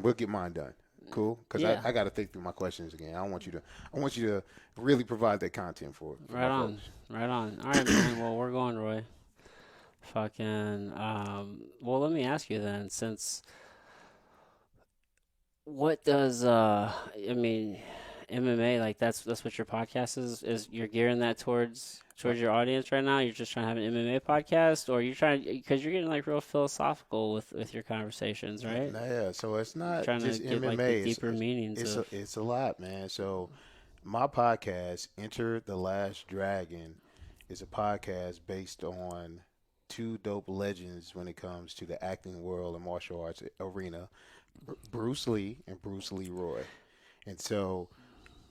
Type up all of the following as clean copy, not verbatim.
we'll get mine done. Cool, because Yeah. I got to think through my questions again. I don't want you to. I want you to really provide that content for Right my on. folks. Right on. All right, man. Well, we're going, Roy. Fucking. Well, let me ask you then, since what does I mean, MMA, like that's what your podcast is you're gearing that towards your audience right now? You're just trying to have an MMA podcast, or you're trying because you're getting like real philosophical with your conversations, right? Yeah, so it's You're not trying to just get like the MMA. deeper meanings of. It's a lot, man. So my podcast, Enter the Last Dragon, is a podcast based on two dope legends when it comes to the acting world and martial arts arena, Bruce Lee and Bruce Leroy. And so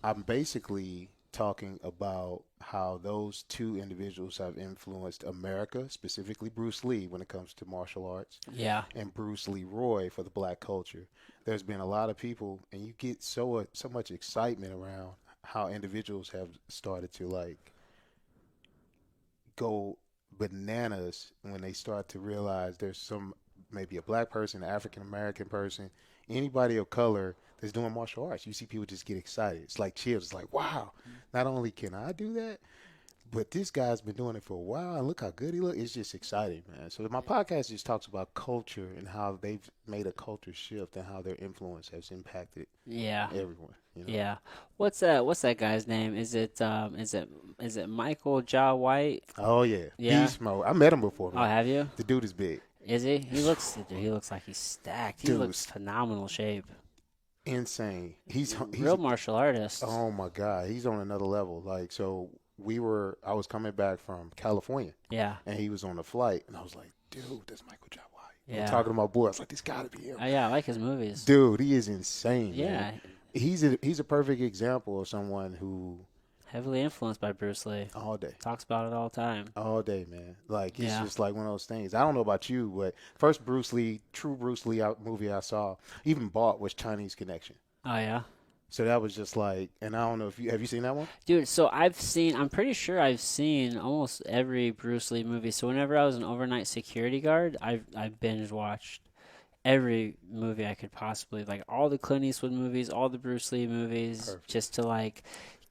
I'm basically talking about how those two individuals have influenced America, specifically Bruce Lee when it comes to martial arts, Yeah. and Bruce Leroy for the black culture. There's been a lot of people, and you get so much excitement around how individuals have started to like go bananas when they start to realize there's some maybe a black person, an African American person, anybody of color that's doing martial arts. You see people just get excited. It's like chills. It's like, wow, not only can I do that, but this guy's been doing it for a while, and look how good he looks. It's just exciting, man. So my podcast just talks about culture and how they've made a culture shift and how their influence has impacted Yeah. everyone. You know. Yeah. What's that guy's name? Is it Michael Ja White? Oh yeah, Yeah. beast mode. I met him before, Oh, man. have you? The dude is big. Is he? He looks like he's stacked. He Dude, looks phenomenal shape. insane. He's Real martial artist. oh my god, he's on another level. Like so, I was coming back from California, Yeah. and he was on a flight, and I was like, dude, that's Michael J. White. I'm Yeah. talking to my boy. I was like, this got to be him. Yeah, I like his movies. Dude, he is insane, Yeah. man. He's a perfect example of someone who Heavily influenced by Bruce Lee. all day, Talks about it all the time. man. Like it's Yeah. just like one of those things. I don't know about you, but first true Bruce Lee movie I saw, even bought was Chinese Connection. Oh yeah. So that was just like, and I don't know if have you seen that one? Dude, so I'm pretty sure I've seen almost every Bruce Lee movie. So whenever I was an overnight security guard, I binge watched every movie I could possibly, like all the Clint Eastwood movies, all the Bruce Lee movies, Perfect. just to like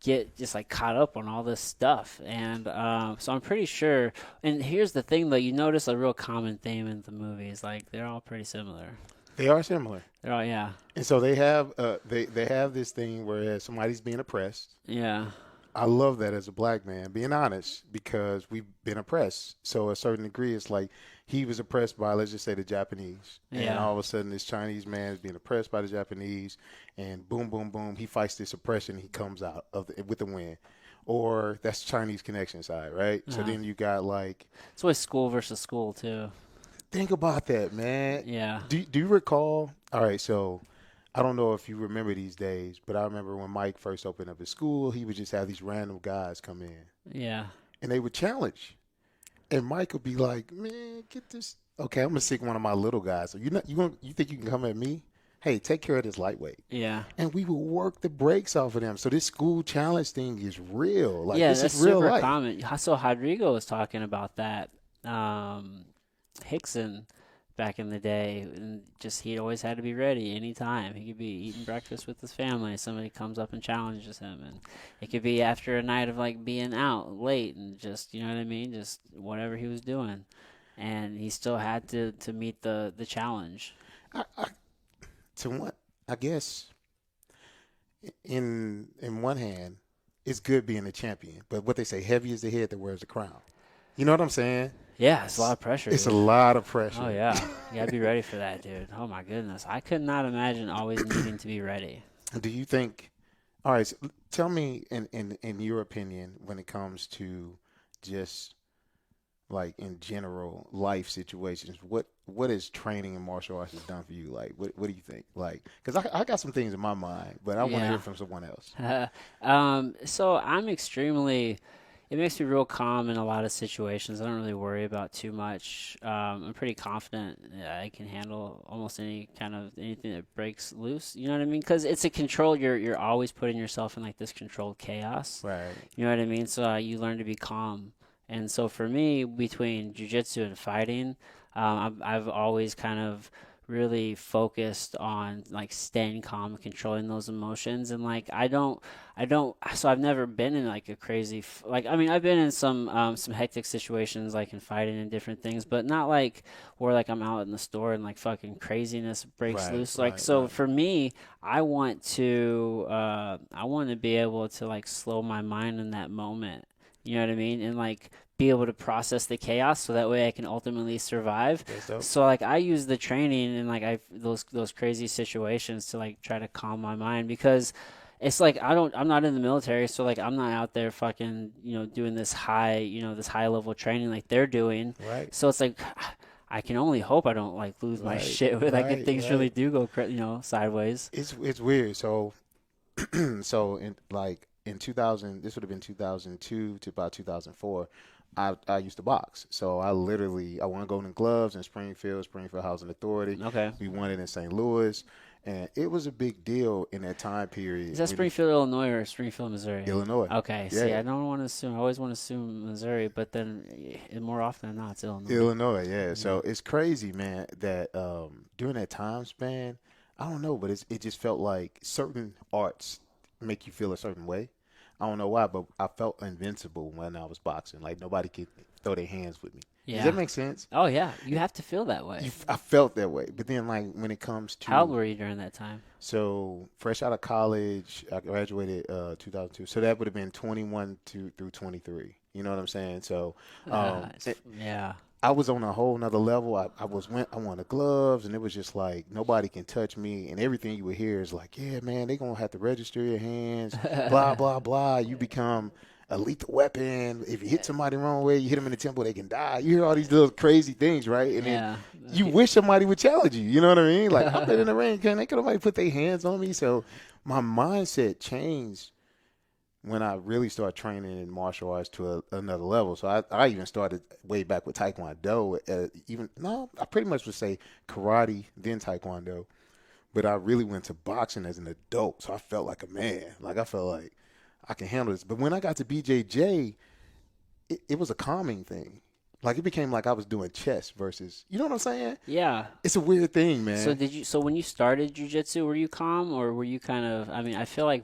get just like caught up on all this stuff. And so I'm pretty sure. And here's the thing, though, you notice a real common theme in the movies. Like they're all pretty similar. They are similar. They're all yeah, And so they have they have this thing where somebody's being oppressed. yeah, I love that as a black man, being honest, because we've been oppressed. So a certain degree, it's like he was oppressed by, let's just say, the Japanese, and Yeah. all of a sudden this Chinese man is being oppressed by the Japanese, and boom, boom, boom, he fights this oppression, he comes out with the win. Or that's Chinese connection side, right? So Uh-huh. then you got like, it's always school versus school too. think about that, man. Yeah, Do you recall? All right, so I don't know if you remember these days, but I remember when Mike first opened up his school, he would just have these random guys come in, yeah, and they would challenge, and Mike would be like, "Man, get this. Okay, I'm gonna stick one of my little guys. So you think you can come at me? Hey, take care of this lightweight." yeah. And we would work the brakes off of them. So this school challenge thing is real. Like Yeah, this that's is real super life. common. So Rodrigo was talking about that. Hickson back in the day, and just he always had to be ready anytime. He could be eating breakfast with his family. Somebody comes up and challenges him, and it could be after a night of like being out late and just you know what I mean, just whatever he was doing, and he still had to meet the challenge. To what I guess in one hand, it's good being a champion, but what they say, heavy is the head that wears the crown. You know what I'm saying? Yeah, it's a lot of pressure. It's a dude. lot of pressure. Oh yeah, you gotta be ready for that, dude. Oh my goodness, I could not imagine always needing to be ready. Do you think? All right, so tell me in your opinion when it comes to just like in general life situations, what is training in martial arts has done for you? Like, what do you think? Like, because I got some things in my mind, but I want to Yeah. hear from someone else. So I'm extremely. It makes me real calm in a lot of situations. I don't really worry about too much. I'm pretty confident that I can handle almost anything that breaks loose. You know what I mean? Because it's a control. You're always putting yourself in like this controlled chaos. Right. You know what I mean? So you learn to be calm. And so for me, between jujitsu and fighting, I've always kind of really focused on like staying calm and controlling those emotions. And like I don't so I've never been in like a crazy like I mean I've been in some hectic situations like in fighting and different things, but not like where like I'm out in the store and like fucking craziness breaks Right, loose. Like right, so right. for me, I want to be able to like slow my mind in that moment. You know what I mean? And like be able to process the chaos so that way I can ultimately survive. That's dope. So like I use the training and like I those crazy situations to like try to calm my mind because it's like I'm not in the military, so like I'm not out there fucking, doing this this high level training like they're doing. Right, So it's like I can only hope I don't like lose my right, shit with like if right, things really right. do go sideways. It's weird. So so in 2000, this would have been 2002 to about 2004. I used to box. So I won Golden Gloves in Springfield Housing Authority. Okay. We won it in St. Louis, and it was a big deal in that time Is period. that When Springfield, Illinois, or Springfield, Missouri? Illinois, Okay. See, yeah, I don't want to assume. I always want to assume Missouri, but then more often than not, it's Illinois. Illinois, yeah. Yeah. So it's crazy, man, that during that time span, I don't know, but it just felt like certain arts make you feel a certain way. I don't know why, but I felt invincible when I was boxing. Like nobody could throw their hands with me. Does that Yeah. make sense? Oh yeah. You have to feel that way. I felt that way. But then, like when it comes How old to were you during that time? so fresh out of college, I graduated 2002. So that would have been 21 through 23. You know what I'm saying? So Yeah. I was on a whole nother level. I won the gloves, and it was just like nobody can touch me. And everything you would hear is like, yeah, man, they gonna have to register your hands, blah blah blah. You become a lethal weapon. If you hit somebody the wrong way, you hit them in the temple, they can die. You hear all these little crazy things, right? And then Yeah. you wish somebody would challenge you. You know what I mean? Like I've been in the ring, can nobody put their hands on me? So my mindset changed when I really started training in martial arts to another level. So I even started way back with Taekwondo. I pretty much would say karate, then Taekwondo. But I really went to boxing as an adult. So I felt like a man. Like I felt like I can handle this. But when I got to BJJ, it was a calming thing. Like it became like I was doing chess versus, you know what I'm saying? Yeah. It's a weird thing, So man. so when you started jujitsu, were you calm or were you kind of? I mean, I feel like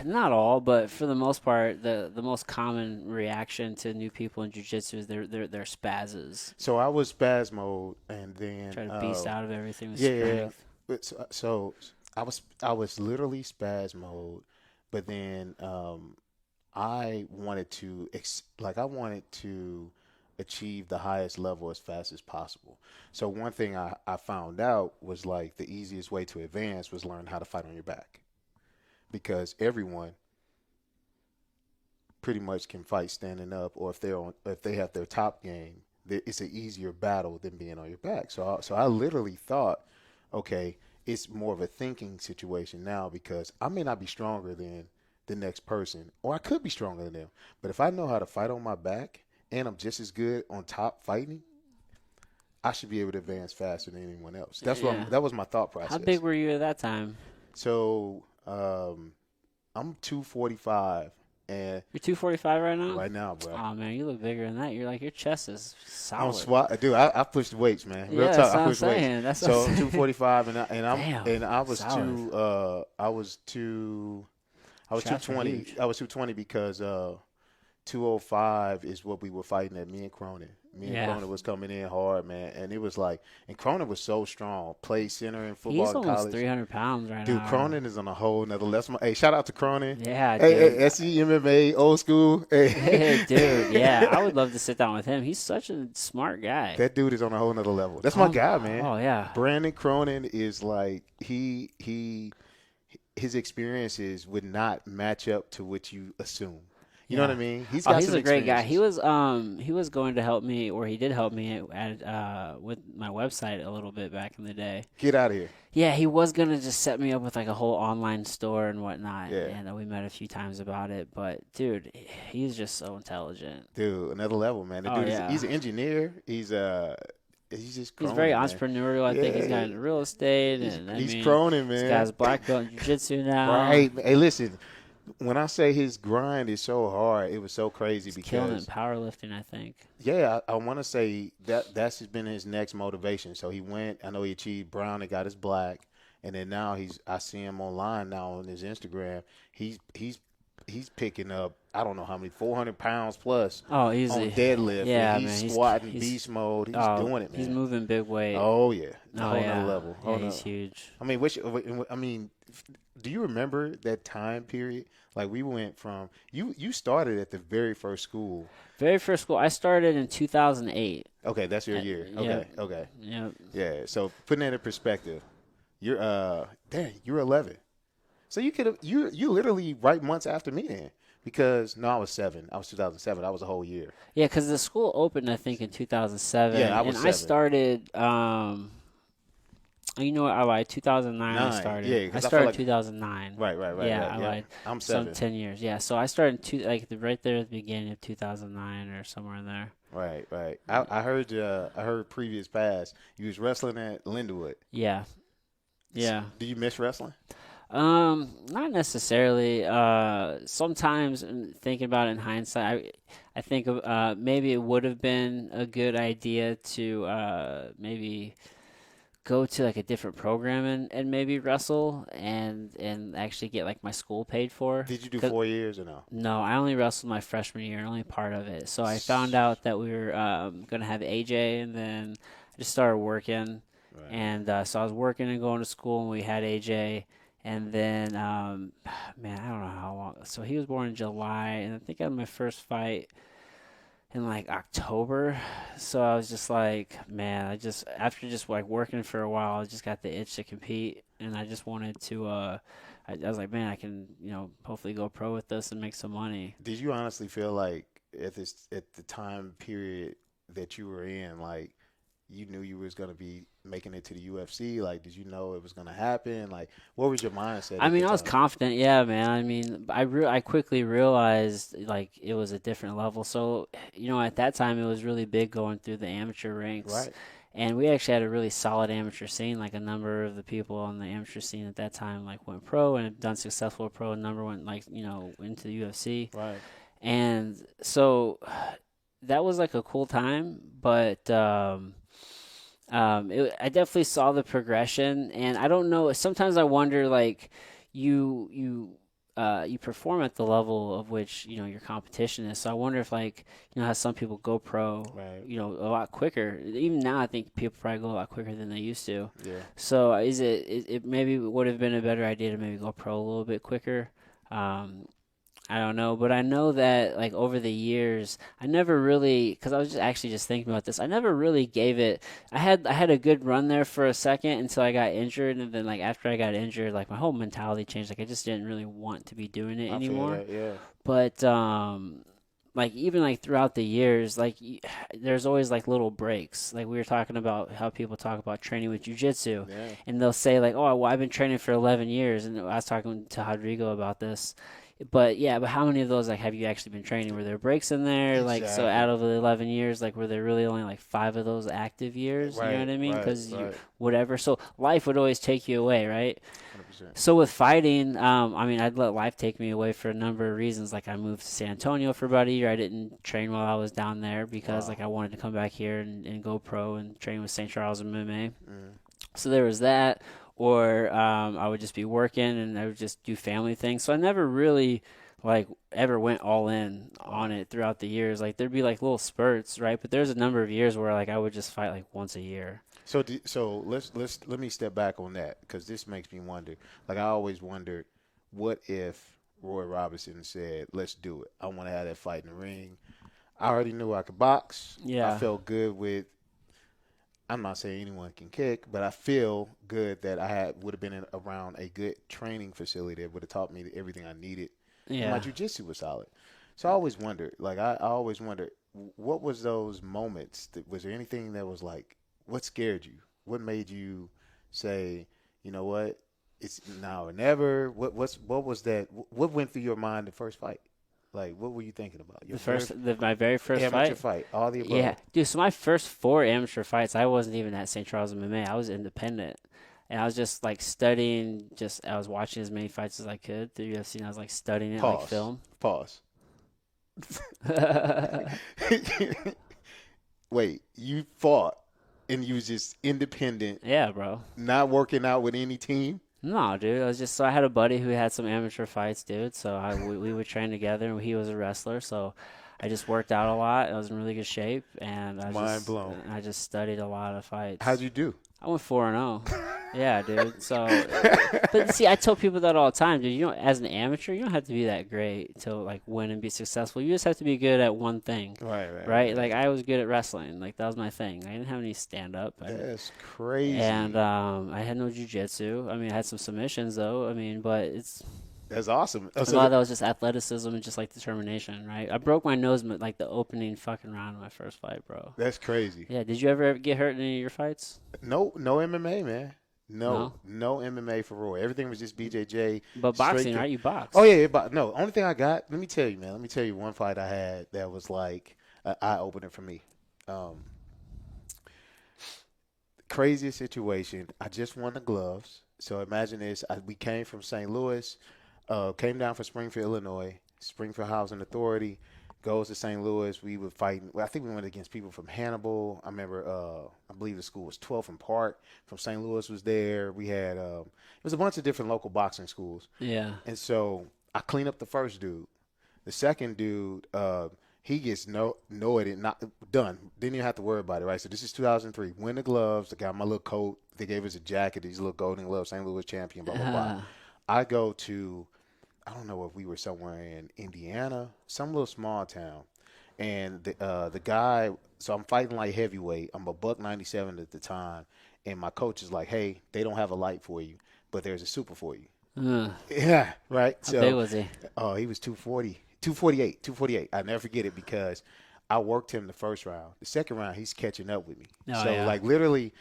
not all, but for the most part, the most common reaction to new people in jujitsu is their spazzes. So I was spasmode, and then Try to beast out of everything with yeah, yeah, yeah. strength. So I was literally spaz mode, but then I wanted to I wanted to achieve the highest level as fast as possible. So one thing I found out was like the easiest way to advance was learn how to fight on your back because everyone pretty much can fight standing up, or if they have their top game, it's an easier battle than being on your back. So I literally thought, okay, it's more of a thinking situation now because I may not be stronger than the next person, or I could be stronger than them. But if I know how to fight on my back and I'm just as good on top fighting, I should be able to advance faster than anyone else. Yeah. That was my thought How big process. were you at that time? So I'm 245, and You're 245 right now? right now, bro. Oh man, you look bigger than that. You're like your chest is I'm solid. swat, dude. I pushed weights, man. Real Yeah, that's talk, I what I'm pushed weights. saying. That's what So I'm saying. 245, Damn, and I was solid. I was two, I was Shots were 220. huge. I was 220 because 205 is what we were fighting at. Me and Cronin. Me and Yeah. Cronin was coming in hard, man, and it was like, and Cronin was so strong. Played center in football He's in almost college. 300 pounds right Dude, now. Cronin is on a whole nother level. Hey, shout out to Cronin. Yeah, Hey, dude. SC MMA, old school. Hey, dude. Yeah, Hey. I would love to sit down with him. He's such a smart guy. That dude is on a whole nother level. That's my guy, man. Oh yeah. Brandon Cronin is like his experiences would not match up to what you assume. You know what I Yeah. mean? He's Oh, got he's some a great guy. experiences. He was going to help me, or he did help me at with my website a little bit back in the day. Get out of here. Yeah, he was gonna just set me up with like a whole online store and whatnot, Yeah. and we met a few times about it. But dude, he's just so intelligent. Dude, another level, man. The Oh dude yeah. he's an engineer. He's just He's Cronin, very man. entrepreneurial. I think he's got Yeah. into real estate, and I He's mean, Cronin, he's man. got his black belt in jiu-jitsu now. Right. Hey, listen. When I say his grind is so hard, it was so crazy He's killing it in because powerlifting, I think. yeah, I want to say that's been his next motivation. So he went. I know he achieved brown and got his black, and then now I see him online now on his Instagram. He's picking up I don't know how many 400 pounds plus Oh, on easy. deadlift, and Yeah, he's man. squatting He's beast mode. He's oh, doing it, he's man. moving big weight. Oh yeah, a Oh whole nother yeah. level. Yeah, Whole he's nother. huge. I mean, I mean, do you remember that time period? Like we went from you started at the very first school. Very first school, I started in 2008. Okay, that's your year. Yeah, Okay, okay. yeah. Yeah. So putting that in perspective, you're dang, you're 11. So you could have you literally right months after me then. Because no, I was 7. I was 2007. I was a whole year. Yeah, because the school opened, I think, in 2007, Yeah, I was and I 7. started. You know what? I lied. 2009. I 9. started. Yeah, I because I feel started like 2009. right. Yeah, Yeah. I lied. I'm Some 7. 10 years. Yeah, so I started right there at the beginning of 2009 or somewhere in there. Right. I heard previous past. You was wrestling at Lindenwood. Yeah, yeah. Do you miss wrestling? Not necessarily. Sometimes thinking about it in hindsight, I think maybe it would have been a good idea to maybe go to like a different program and maybe wrestle and actually get like my school paid for. Did you do 'Cause- 4 years or no? No, I only wrestled my freshman year, only part of it. So I found out that we were gonna have AJ, and then I just started working. Right. And so I was working and going to school, and we had AJ. And then, man, I don't know how long. So he was born in July, and I think I had my first fight in like October. So I was just like, man, after just like working for a while, I just got the itch to compete, and I just wanted to. I was like, man, I can, hopefully go pro with this and make some money. Did you honestly feel like at the time period that you were in, like you knew you was gonna be making it to the UFC? Like, did you know it was gonna happen? Like, what was your mindset? I mean, at I the was time? confident, yeah, man. I mean, I quickly realized like it was a different level. So, at that time it was really big going through the amateur ranks. Right. And we actually had a really solid amateur scene. Like a number of the people on the amateur scene at that time like went pro and have done successful pro. A number went into the UFC. Right. And so that was like a cool time, but I definitely saw the progression, and I don't know. Sometimes I wonder, like, you perform at the level of which your competition is. So I wonder if, like, how some people go pro, Right. a lot quicker. Even now, I think people probably go a lot quicker than they used to. Yeah. So it maybe would have been a better idea to maybe go pro a little bit quicker. I don't know, but I know that like over the years, I never really, because I was just thinking about this. I never really gave it. I had a good run there for a second until I got injured, and then like after I got injured, like my whole mentality changed. Like I just didn't really want to be doing it I anymore. feel that, yeah. But like even like throughout the years, like there's always like little breaks. Like we were talking about how people talk about training with jujitsu, Yeah. and they'll say like, "Oh, well, I've been training for 11 years," and I was talking to Rodrigo about this. But how many of those like have you actually been training? Were there breaks in there? Like so, Exactly. out of the 11 years, like were there really only like 5 of those active years? You know what I mean? Because right. whatever. So life would always take you away, right? 100%. So with fighting, I mean, I'd let life take me away for a number of reasons. Like I moved to San Antonio for about a year. I didn't train while I was down there because like I wanted to come back here and go pro and train with St. Charles and MMA. So there was that. Or I would just be working and I would just do family things. So I never really like ever went all in on it throughout the years. Like there'd be like little spurts, right? But there's a number of years where like I would just fight like once a year. So let me step back on that because this makes me wonder. Like I always wondered, what if Roy Robinson said, "Let's do it. I want to have that fight in the ring." I already knew I could box. Yeah. I felt good with. I'm not saying anyone can kick, but I feel good that I would have been around a good training facility that would have taught me everything I needed. Yeah. And my jiu-jitsu was solid. So I always wondered, like I always wondered, what was those moments? Was there anything that was like, what scared you? What made you say, you know what, it's now or never? What was that? What went through your mind the first fight? Like, what were you thinking about? My very first amateur fight. all the above. Yeah, dude. So my first 4 amateur fights, I wasn't even at St. Charles MMA. I was independent, And I was just like studying. I was watching as many fights as I could through UFC. And I was like studying it like Pause. film. Pause. Wait, you fought and you was just independent, Yeah, bro. not working out with any team? No, dude. I was just so I had a buddy who had some amateur fights, dude. So we would train together, and he was a wrestler. So I just worked out a lot. I was in really good shape, and Mind blown. I just studied a lot of How'd fights. you do? I went 4-0. Yeah, dude. So, but see, I tell people that all the time, dude. You know, as an amateur, you don't have to be that great to like win and be successful. You just have to be good at one thing, right? Like I was good at wrestling. Like that was my thing. I didn't have any stand up. That's crazy. And I had no jujitsu. I mean, I had some submissions though. I mean, but it's That's awesome. a lot of that was just athleticism and just like determination, right? I broke my nose like the opening fucking round of my first fight, bro. That's crazy. Yeah. Did you ever get hurt in any of your fights? No MMA, man. No MMA for real. Everything was just BJJ. But boxing, right? You box. Oh yeah, but no. Only thing I got. Let me tell you, man. Let me tell you one fight I had that was like an eye opener for me. Craziest situation. I just won the gloves. So imagine this. We came from St. Louis, came down from Springfield, Illinois. Springfield Housing Authority goes to St. Louis. We were fighting. Well, I think we went against people from Hannibal. I remember. I believe the school was 12th and Park from St. Louis was there. We had. It was a bunch of different local boxing schools. Yeah. And so I cleaned up the first dude. The second dude, he gets annoyed and not done. Didn't even have to worry about it, right? So this is 2003. Win the gloves. I got my little coat. They gave us a jacket. These little golden gloves. St. Louis champion. Blah blah blah. I go to. I don't know if we were somewhere in Indiana, some little small town, and the guy. So I'm fighting like heavyweight. I'm a buck 97 at the time, and my coach is like, "Hey, they don't have a light for you, but there's a super for you." Yeah, right. How big was he? Oh, he was 240, 248, 248. I never forget it because I worked him the first round. The second round, he's catching up with me. Oh, so yeah. like literally,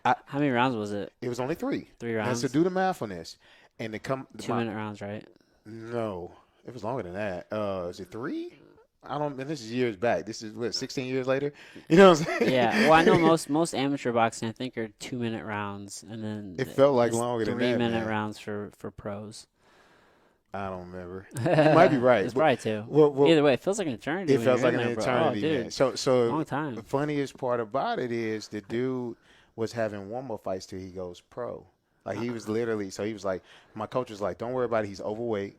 How many rounds was it? it was only three. 3 And rounds. so do the math on this, and to come 2 minute rounds, right? No, it was longer than that. Is it three? I don't. And this is years back. This is what 16 years later. You know what I'm saying? Yeah. Well, I know most amateur boxing I think are 2 minute rounds, and then It felt like it's longer than that, 3 minute man. rounds for pros. I don't remember. You might be right. It's probably two. Well, Either way, it feels like an eternity. it when feels you're like in an there, bro. eternity, Oh, dude. man. So Long time. the funniest part about it is the dude was having one more fights till he goes pro. Like he was literally. So he was like, my coach was like, "Don't worry about it. He's overweight."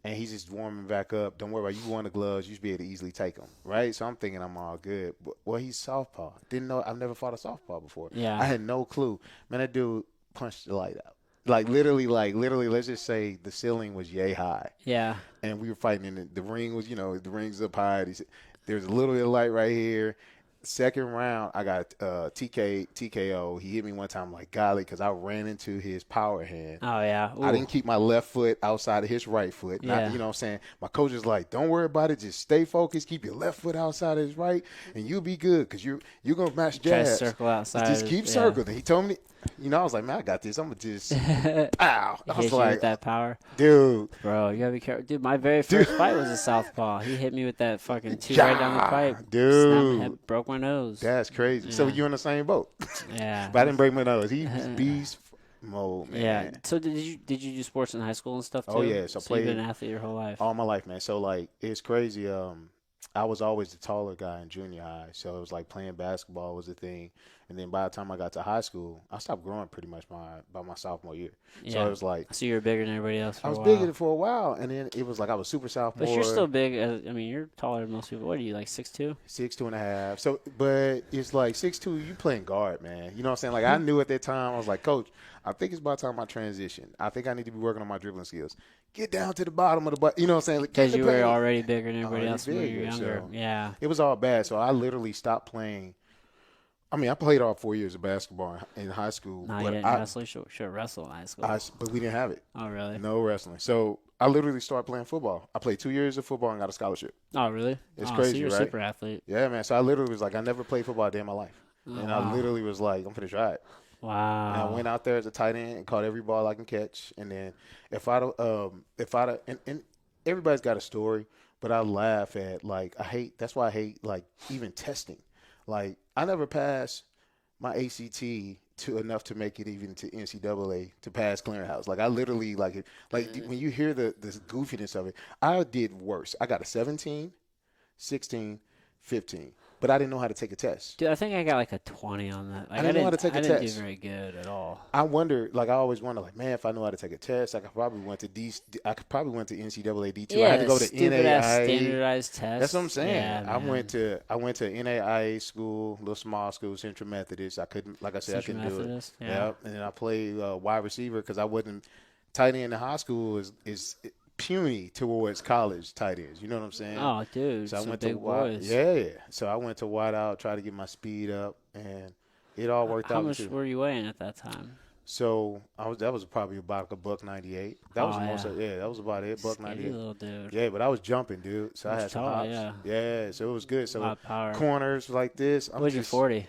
And he's just warming back up. Don't worry about it. You won the gloves. You should be able to easily take him, right? So I'm thinking I'm all good. Well, he's southpaw. Didn't know. I've never fought a southpaw before. Yeah. I had no clue. Man, that dude punched the light out. Like literally. Let's just say the ceiling was yay high, Yeah. and we were fighting in the ring was, the ring's up high. There's a little bit of light right here. Second round, I got TKO. He hit me one time like golly because I ran into his power hand. Oh yeah. Ooh. I didn't keep my left foot outside of his right foot. Yeah. You know what I'm saying? My coach is like, don't worry about it. Just stay focused. Keep your left foot outside of his right, and you'll be good because you're going to match Try to jabs. circle outside. Just keep circling. He told me, I was like, man, I got this. I'm going to just, pow. I Hit was you like, with that power, dude. bro. You gotta be careful, dude. My very first fight was a southpaw. He hit me with that fucking two right down the pipe, dude. Snapped my head, broke my nose. That's crazy. So Yeah. you in the same boat. Yeah. But I didn't break my nose. He was beast mode, man. Yeah. So did you do sports in high school and stuff too? Oh, yeah. So I you've played been an athlete your whole life. all my life, man. So like it's crazy. I was always the taller guy in junior high, so it was like playing basketball was a thing. And then by the time I got to high school, I stopped growing pretty much by my sophomore year. So Yeah. it was like So you were bigger than everybody else for I a was while. bigger for a while, and then it was like I was super sophomore. But you're still big. I mean, you're taller than most people. What are you, like 6'2"? 6'2.5". So, but it's like 6'2". You playing guard, man. You know what I'm saying? Like I knew at that time, I was like, Coach, I think it's about time I transition. I think I need to be working on my dribbling skills. Get down to the bottom of the you know what I'm saying? Like, Because you were already bigger than everybody Already else when you were bigger, younger. so- Yeah. It was all bad, so I literally stopped playing. I mean, I played all 4 years of basketball in high school, No, you but didn't wrestle. You should wrestle in high school. but we didn't have it. Oh, really? No wrestling. So I literally started playing football. I played 2 years of football and got a scholarship. Oh, really? It's So crazy, you're a right? super athlete. Yeah, man. So I literally was like, I never played football a day in my life, and I wow. literally was like, I'm gonna try it. And I Wow. went out there as a tight end and caught every ball I can catch. And then and everybody's got a story, but I laugh at that's why I hate like even testing. Like I never passed my ACT to enough to make it even to NCAA to pass clearinghouse. Like I literally like when you hear the goofiness of it, I did worse. I got a 17, 16, 15, but I didn't know how to take a test. Dude, I think I got like a 20 on that. I Like didn't know how to take a I didn't do test. very good at all. I wonder, like I always wonder, like man, if I know how to take a test, I could probably went to NCAA D2. I had Yeah, to the go to stupid ass NAIA. standardized That's what I'm tests. saying. Yeah, man. I went to NAIA school, little small school, Central Methodist. I couldn't, like I said, I Central couldn't do it. Methodist. Yeah. Yeah, and then I played wide receiver because I wasn't tight end in high school is puny towards college tight ends. You know what I'm saying? Oh, dude, So I some went to big boys. yeah. So I went to wide out, try to get my speed up, and it all worked How out much too. were you weighing at that time? So that was probably about a buck 98. That was Oh, the most. yeah. Yeah, that was about it. Buck Skinny 98. little dude. Yeah, but I was jumping, dude. So I Was had some tall, hops. yeah. Yeah, so it was good. A So lot of power. corners like this. What'd you 40?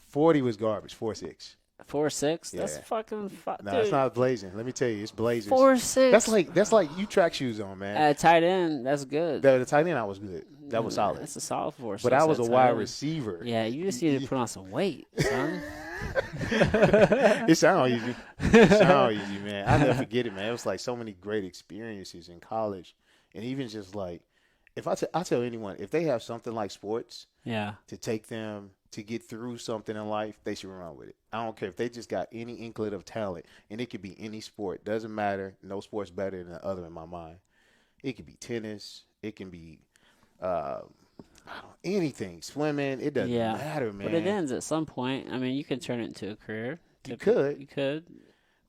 40 was garbage. 4.6. 4.6? That's Yeah. fucking No, dude. it's not blazing. Let me tell you, it's blazers. 4.6. That's like you track shoes on, man. At tight end, that's good. The tight end I was good. That was solid. That's a solid 4.6. But I was a at wide tight end. receiver. Yeah, you just need to put on some weight, son. It sounds easy. It sounds easy, man. I never forget it, man. It was like so many great experiences in college, and even just like if I tell anyone if they have something like sports Yeah. to take them to get through something in life, they should run with it. I don't care if they just got any inkling of talent, and it could be any sport. Doesn't matter. No sport's better than the other in my mind. It could be tennis. It can be anything. Swimming. It doesn't Yeah. matter, man. But it ends at some point. I mean, you can turn it into a career. You could. You could.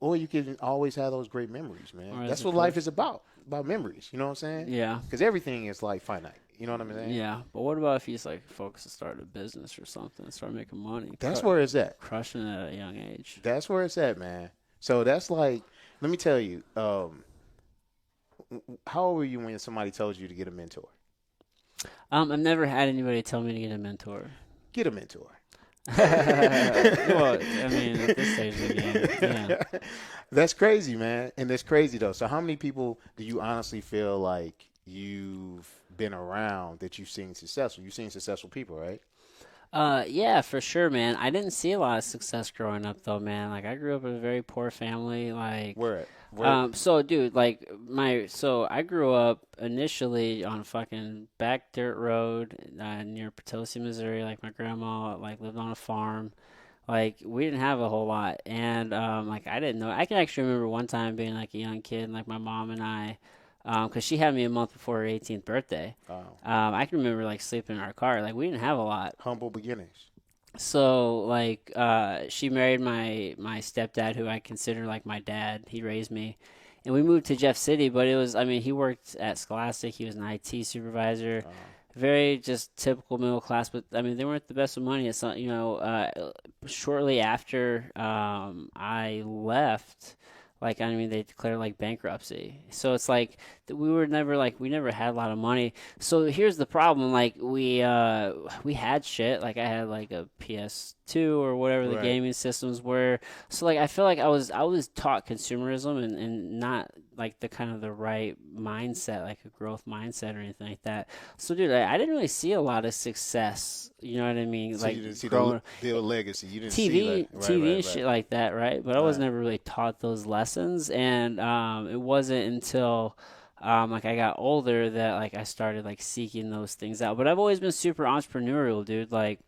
Or you can always have those great memories, Or man. as That's a what life coach. is about memories. You know what I'm saying? Yeah. Because everything is like finite. You know what I'm saying? Yeah. But what about if he's like focused to start a business or something, start making money? That's where it's at. Crushing it at a young age. That's where it's at, man. So that's like, let me tell you, how old were you when somebody told you to get a mentor? I've never had anybody tell me to get a mentor. Get a mentor. Well, I mean, at this stage of the game, yeah. That's crazy, man. And that's crazy, though. So how many people do you honestly feel like you've been around that you've seen successful? You've seen successful people, right? Yeah, for sure, man. I didn't see a lot of success growing up, though, man. Like, I grew up in a very poor family. Like, Where at? Where? so, dude, like, so I grew up initially on fucking back dirt road near Potosi, Missouri. Like, my grandma, like, lived on a farm. Like, we didn't have a whole lot. And, like, I didn't know. I can actually remember one time being, like, a young kid, and, like, my mom and I, because she had me a month before her 18th birthday. Oh, I can remember, like, sleeping in our car. Like, we didn't have a lot. humble beginnings. So like she married my stepdad, who I consider like my dad. He raised me, and we moved to Jeff City. But it was, I mean, he worked at Scholastic. He was an IT supervisor. Oh. Very just typical middle class. But I mean, they weren't the best of money. It's not, shortly after I left. Like, I mean, they declared like bankruptcy. So it's like we never had a lot of money. So here's the problem. Like we had shit. Like I had like a PS2 or whatever the Right. gaming systems were. So like I feel like I was taught consumerism and not like the kind of the right mindset, like a growth mindset or anything like that. So dude, I didn't really see a lot of success. You know what I mean? So Like you didn't see growing the build legacy. You didn't TV, see like, right, TV right, and shit right. like that, right? But I was Right. never really taught those lessons, and it wasn't until like I got older that like I started like seeking those things out. But I've always been super entrepreneurial, dude. Like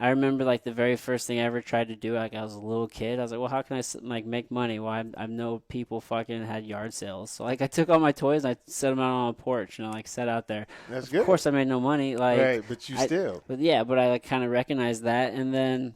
I remember like the very first thing I ever tried to do, like I was a little kid. I was like, well, how can I like make money? Well, I know people fucking had yard sales, so like I took all my toys and I set them out on a porch, like sat out there. That's Of good. course, I made no money, like. Right, but you I- still. But yeah, but I like kind of recognized that, and then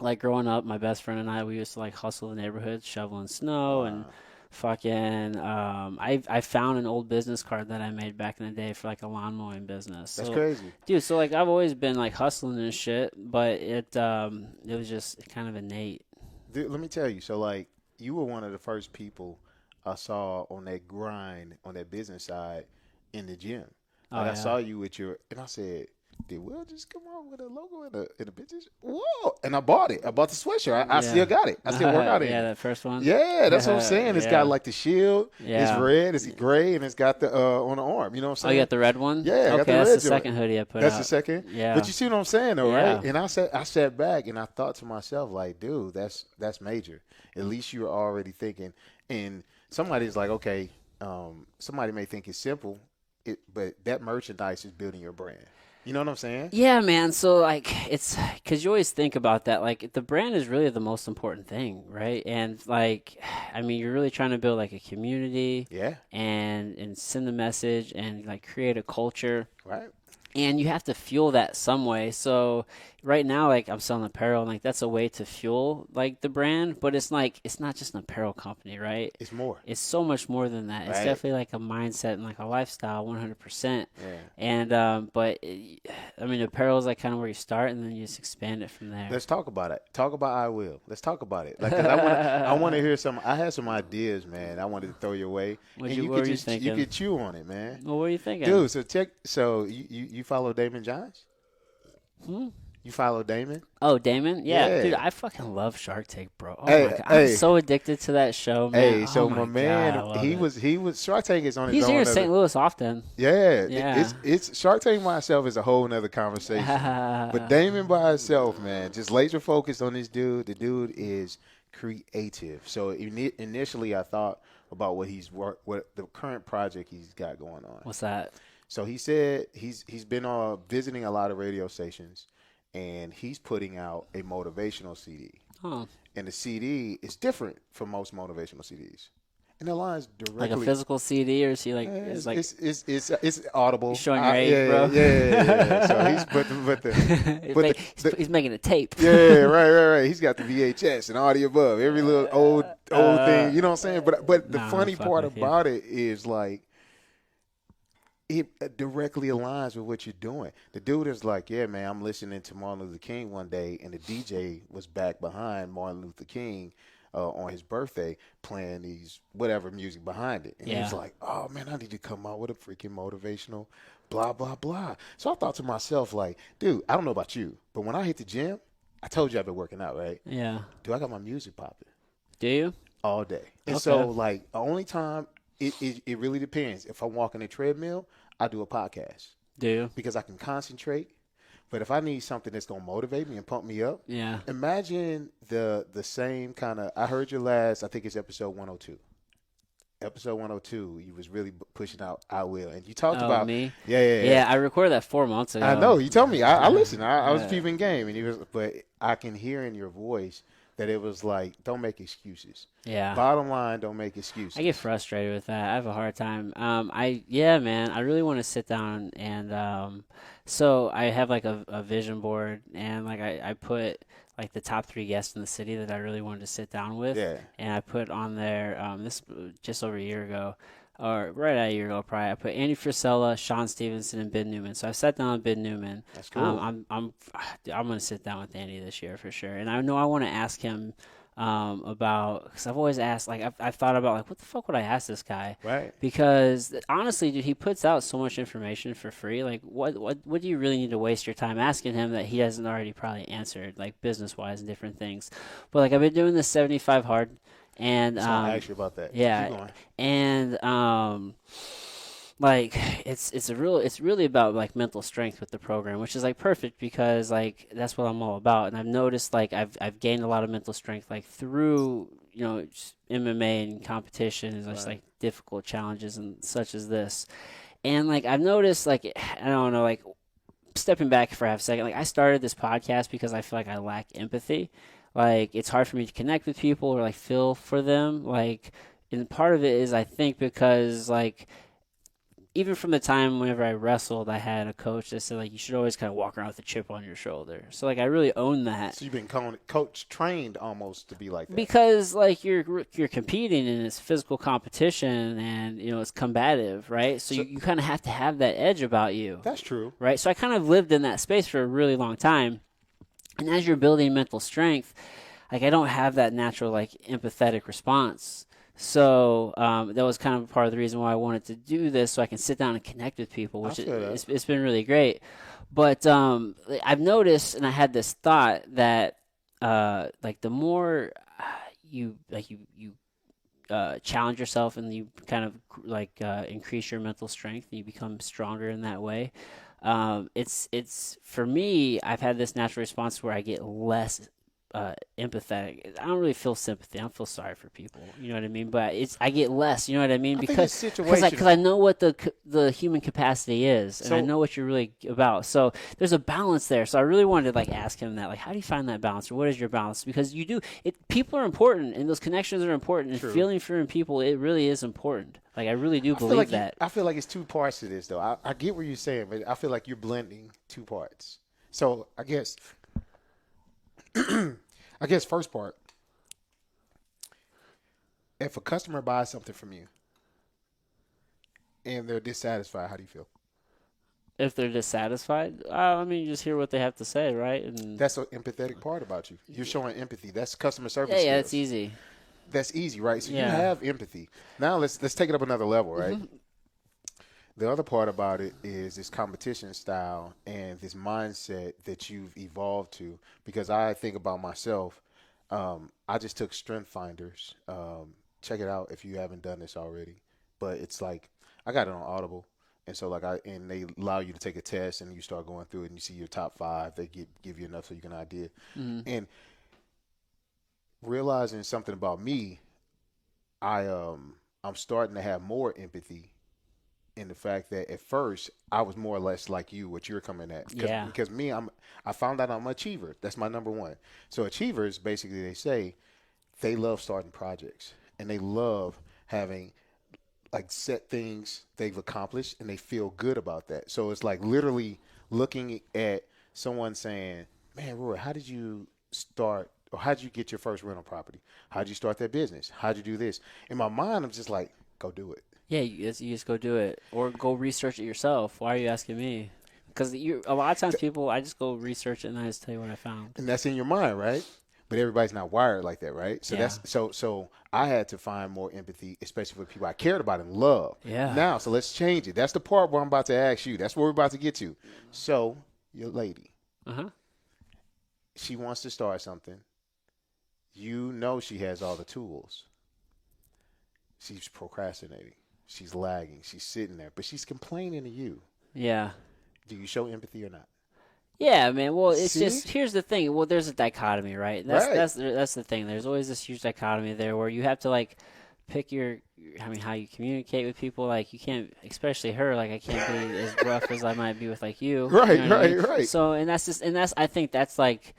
like growing up, my best friend and I, we used to like hustle the neighborhood, shoveling snow and fucking. I found an old business card that I made back in the day for like a lawn mowing business. That's So, crazy. dude. So like I've always been like hustling and shit, but it was just kind of innate. Dude, let me tell you. So, like, you were one of the first people I saw on that grind, on that business side in the gym. Oh, Like, I yeah. saw you and I said, did Will just come out with a logo in a business? Whoa! And I bought it. I bought the sweatshirt. I Yeah. still got it. I still work out in Yeah, it. that first one. Yeah, that's what I'm saying. It's got Yeah. like the shield. It's Yeah. red. It's gray, and it's got the on the arm. You know what I'm Oh, you saying? got the red one? Yeah, I got Okay, the that's red the joint. second hoodie I put That's out. the second. Yeah. But you see what I'm saying, though, Yeah. right? And I sat back and I thought to myself, like, dude, that's major. At least you're already thinking. And somebody's like, okay, somebody may think it's simple, but that merchandise is building your brand. You know what I'm saying? Yeah, man. So, like, it's because you always think about that. Like, the brand is really the most important thing, right? And, like, I mean, you're really trying to build, like, a community Yeah. and send a message and, like, create a culture. Right. And you have to fuel that some way. So right now, like I'm selling apparel, and like that's a way to fuel like the brand. But it's like it's not just an apparel company, right? It's more. It's so much more than that. It's Right. definitely like a mindset and like a lifestyle, 100%. Yeah. And I mean, apparel is like kind of where you start, and then you just expand it from there. Let's talk about it. Talk about I Will. Let's talk about it. Like, 'cause I want to hear some. I had some ideas, man. I wanted to throw your way. What And were you you thinking? could chew on it, man. Well, what are you thinking? Dude, so you follow Damon Johns? Hmm? You follow Damon? Oh, Damon? Yeah, Yeah. dude, I fucking love Shark Tank, bro. Oh Hey, my God. I'm hey. so addicted to that show, man. Hey, so Oh my God, I man, love he it. was Shark Tank is on his He's own. here in other- St. Louis often. Yeah, Yeah. It's Shark Tank by itself is a whole nother conversation. But Damon by himself, man, just laser focused on this dude. The dude is creative. So initially, I thought about what the current project he's got going on. What's that? So he said he's been visiting a lot of radio stations, and he's putting out a motivational CD. Oh, And the CD is different from most motivational CDs, and it aligns directly. like a physical CD, or is he like? Yeah, Is like it's audible. You showing your age, yeah, bro? Yeah. So he's he's making a tape. yeah, right. He's got the VHS and all the above, every little old thing. You know what I'm saying? But the Nah, funny fuck part with you. about it is like it directly aligns with what you're doing. The dude is like, yeah, man, I'm listening to Martin Luther King one day, and the DJ was back behind Martin Luther King on his birthday playing these whatever music behind it. And he was Yeah. like, oh, man, I need to come out with a freaking motivational blah, blah, blah. So I thought to myself, like, dude, I don't know about you, but when I hit the gym, I told you I've been working out, right? Yeah. Dude, I got my music popping Do you? all day. And Okay. so, like, the only time it really depends. If I'm walking a treadmill, I do a podcast Do you? because I can concentrate. But if I need something that's gonna motivate me and pump me up, Yeah. imagine the same kind of. I heard your last. I think it's episode 102. Episode 102, you was really pushing out I Will, and you talked Oh, about me? Yeah. Yeah, I recorded that 4 months ago. I know. You told me. I listened. I was Yeah. peeping game, and but I can hear in your voice that it was like, don't make excuses. Yeah. Bottom line, don't make excuses. I get frustrated with that. I have a hard time. Man, I really want to sit down and so I have like a vision board, and like I put like the top 3 guests in the city that I really wanted to sit down with. Yeah. And I put on there this just over a year ago, or right at a year ago probably. I put Andy Frisella, Sean Stevenson, and Ben Newman. So I sat down with Ben Newman. That's cool. I'm gonna sit down with Andy this year for sure, and I know I want to ask him about, because I've always asked, like I've thought about like what the fuck would I ask this guy? Right. Because honestly, dude, he puts out so much information for free. Like what do you really need to waste your time asking him that he hasn't already probably answered, like business wise and different things? But like I've been doing this 75 hard, and So I asked you about that. yeah, Keep going. and like it's really about like mental strength with the program, which is like perfect because like that's what I'm all about. And I've noticed like I've gained a lot of mental strength like through just MMA and competition and just Right. like difficult challenges and such as this. And like I've noticed like I don't know, like stepping back for half a second, like I started this podcast because I feel like I lack empathy. Like it's hard for me to connect with people or like feel for them. Like, and part of it is I think because like even from the time whenever I wrestled, I had a coach that said like you should always kind of walk around with a chip on your shoulder. So like I really own that. So you've been coach trained almost to be like that. Because like you're competing and it's physical competition and it's combative, right? So you kind of have to have that edge about you. That's true. Right? So I kind of lived in that space for a really long time. And as you're building mental strength, like I don't have that natural like empathetic response. So that was kind of part of the reason why I wanted to do this, so I can sit down and connect with people, I which feel that. it's been really great. But I've noticed, and I had this thought that like the more you challenge yourself and you kind of increase your mental strength and you become stronger in that way. It's for me. I've had this natural response where I get less empathetic. I don't really feel sympathy. I don't feel sorry for people. You know what I mean? But I get less. You know what I mean? I think it's Because situational. I know what the human capacity is, and I So know what you're really about. So there's a balance there. So I really wanted to like ask him that, like, how do you find that balance, or what is your balance? Because you do it. People are important, and those connections are important, and true. feeling for people, it really is important. Like I really do believe that. I feel like it's two parts to this, though. I get what you're saying, but I feel like you're blending two parts. So I guess first part, if a customer buys something from you and they're dissatisfied, how do you feel? If they're dissatisfied, I mean, you just hear what they have to say, right? And That's an empathetic part about you. You're showing empathy. That's customer service yeah, it's skills. easy. That's easy, right? So you Yeah. have empathy. Now let's take it up another level, right? Hmm. The other part about it is this competition style and this mindset that you've evolved to. Because I think about myself, I just took Strength Finders. Check it out if you haven't done this already. But it's like I got it on Audible, and so and they allow you to take a test, and you start going through it, and you see your top five. They give you enough so you can idea. Hmm. And realizing something about me, I'm starting to have more empathy in the fact that at first I was more or less like you, what you're coming at, Yeah. because me, I found out I'm an achiever. That's my number one. So achievers basically they say they love starting projects and they love having like set things they've accomplished and they feel good about that. So it's like literally looking at someone saying, "Man, Roy, how did you start?" Or how did you get your first rental property? How did you start that business? How did you do this? In my mind, I'm just like, go do it. Yeah, you just go do it or go research it yourself. Why are you asking me? Because a lot of times people, I just go research it and I just tell you what I found. And that's in your mind, right? But everybody's not wired like that, right? So Yeah. so I had to find more empathy, especially for people I cared about and love. Yeah. Now, so let's change it. That's the part where I'm about to ask you. That's where we're about to get to. So your lady, Uh huh. she wants to start something. You know she has all the tools. She's procrastinating. She's lagging. She's sitting there, but she's complaining to you. Yeah. Do you show empathy or not? Yeah, man. Well, it's See? just here's the thing. Well, there's a dichotomy, right? Right. That's the thing. There's always this huge dichotomy there where you have to like pick I mean, how you communicate with people. Like you can't, especially her. Like I can't be as rough as I might be with like you. Right, You know what I mean? right. So, and that's I think that's like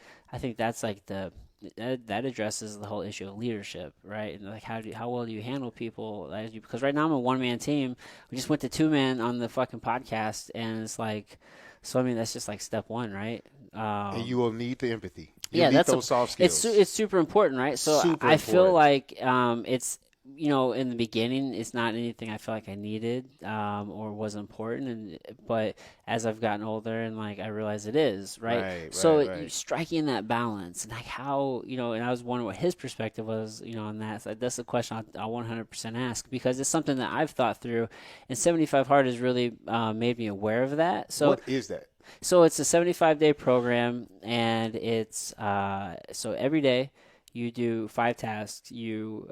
that addresses the whole issue of leadership, right? And like how well do you handle people? Because right now I'm a one man team. We just went to two man on the fucking podcast, and it's like, so I mean that's just like step one, right? And you will need the empathy. You Yeah, need that's those soft skills. it's super important, right? So Super I feel important. like it's in the beginning it's not anything I feel like I needed or was important, but as I've gotten older and like I realize it is, right? Right, So right, you right. striking that balance and like how and I was wondering what his perspective was, on that. So that's the question I'll 100% ask because it's something that I've thought through, and 75 Hard has really made me aware of that. So What is that? so it's a 75-day program, and it's so every day you do 5 tasks. You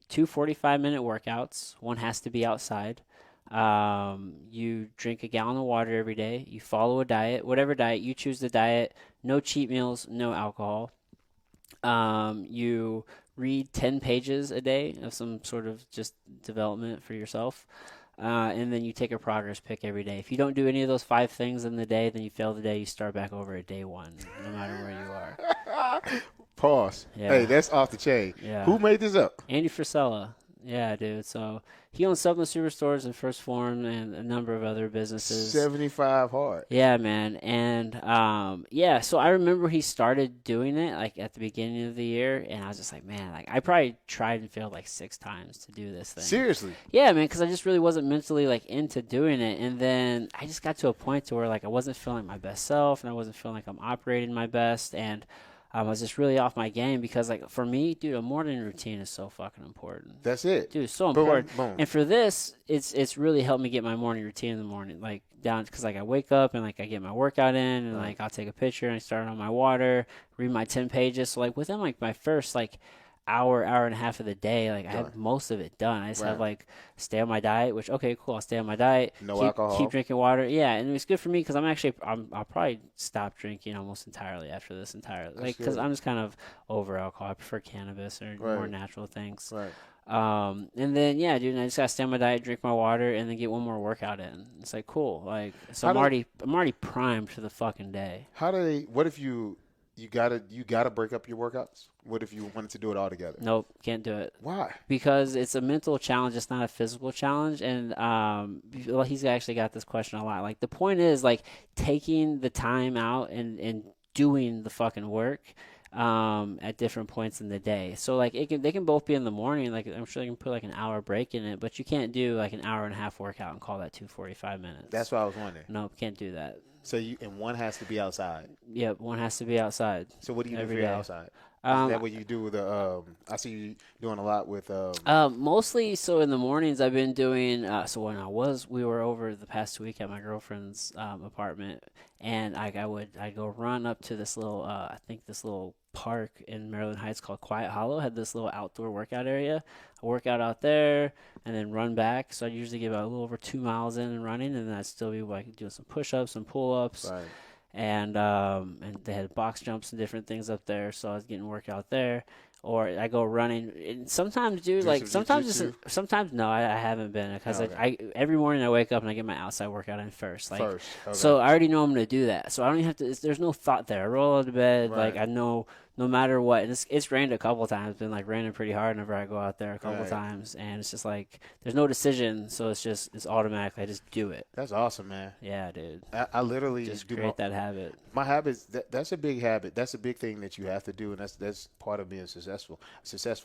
two 45-minute workouts. One has to be outside. You drink a gallon of water every day. You follow a diet, whatever diet you choose. The diet, no cheat meals, no alcohol. You read 10 pages a day of some sort of just development for yourself. And then you take a progress pick every day. If you don't do any of those 5 things in the day, then you fail the day. You start back over at day one, no matter where you are. Pause. Yeah. Hey, that's off the chain. Yeah. Who made this up? Andy Frisella. Yeah, dude. So he owns Subway Superstores and First Form and a number of other businesses. 75 hard. Yeah, man. And yeah, so I remember he started doing it like at the beginning of the year, and I was just like, man, like I probably tried and failed like 6 times to do this thing. Seriously. Yeah, man, because I just really wasn't mentally like into doing it, and then I just got to a point to where like I wasn't feeling my best self, and I wasn't feeling like I'm operating my best, and I was just really off my game because, like, for me, dude, a morning routine is so fucking important. That's it. Dude, it's so Boom, important. boom. And for this, it's really helped me get my morning routine in the morning, like down because like I wake up and like I get my workout in, and like I'll take a picture and I start on my water, read my 10 pages. So like within like my first like hour and a half of the day, like I have most of it done. I just have like stay on my diet, which okay, cool. I'll stay on my diet. No alcohol. Keep drinking water. Yeah, and it's good for me because I'll probably stop drinking almost entirely after this entirely, like because I'm just kind of over alcohol. I prefer cannabis or more natural things. Right. And then yeah, dude, and I just gotta stay on my diet, drink my water, and then get one more workout in. It's like cool, like so I'm already primed for the fucking day. How do they? What if you gotta break up your workouts? What if you wanted to do it all together? Nope, can't do it. Why? Because it's a mental challenge. It's not a physical challenge. And well, he's actually got this question a lot. Like the point is like taking the time out and doing the fucking work at different points in the day. So like they can both be in the morning. Like I'm sure they can put like an hour break in it, but you can't do like an hour and a half workout and call that 245 minutes. That's what I was wondering. Nope, can't do that. So and one has to be outside. Yep, one has to be outside. So what do you do for day. your outside? Is that what you do with the? I see you doing a lot with. Mostly, so in the mornings I've been doing. So when we were over the past week at my girlfriend's apartment, and I'd go run up to this little I think this little park in Maryland Heights called Quiet Hollow. Had this little outdoor workout area. I work out there and then run back. So I usually get about a little over 2 miles in and running, and then I'd still be like doing some push-ups, some pull-ups. Right. And they had box jumps and different things up there, so I was getting workout there. Or I go running, and sometimes, dude, like sometimes no, I haven't been because I every morning I wake up and I get my outside workout in first. So I already know I'm gonna do that, so I don't even have to. There's no thought there. I roll out of bed, like I know no matter what. And it's rained a couple of times, been like raining pretty hard whenever I go out there a couple of times, and it's just like there's no decision, so it's automatic. I just do it. That's awesome, man. Yeah, dude. I literally just create that habit. My habits. That's a big habit. That's a big thing that you have to do, and that's part of being successful.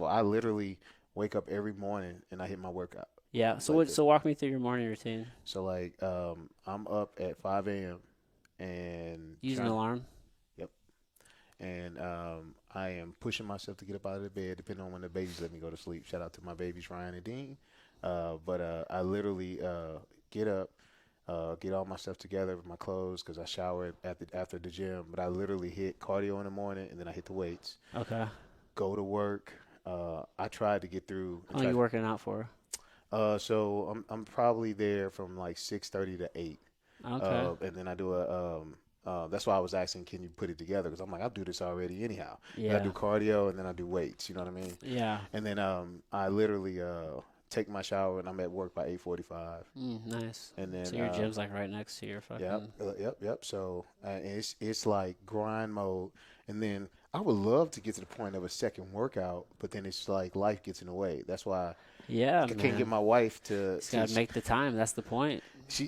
I literally wake up every morning and I hit my workout. Yeah. So so walk me through your morning routine. So like I'm up at 5 a.m. and use an alarm. Yep. And I am pushing myself to get up out of the bed, depending on when the babies let me go to sleep. Shout out to my babies, Ryan and Dean. But I literally get up, get all my stuff together with my clothes because I shower after the gym. But I literally hit cardio in the morning and then I hit the weights. Okay. Go to work. I tried to get through. How long are you working out for? So I'm probably there from like 6:30 to 8. Okay. And then I do that's why I was asking, can you put it together? Because I'm like, I'll do this already anyhow. Yeah. I do cardio and then I do weights. You know what I mean? Yeah. And then I literally take my shower and I'm at work by 8:45. Nice. And then so your gym's like right next to your fucking. Yep. So it's like grind mode, and then I would love to get to the point of a second workout, but then it's like life gets in the way. That's why I can't get my wife to. She's got to make the time. That's the point.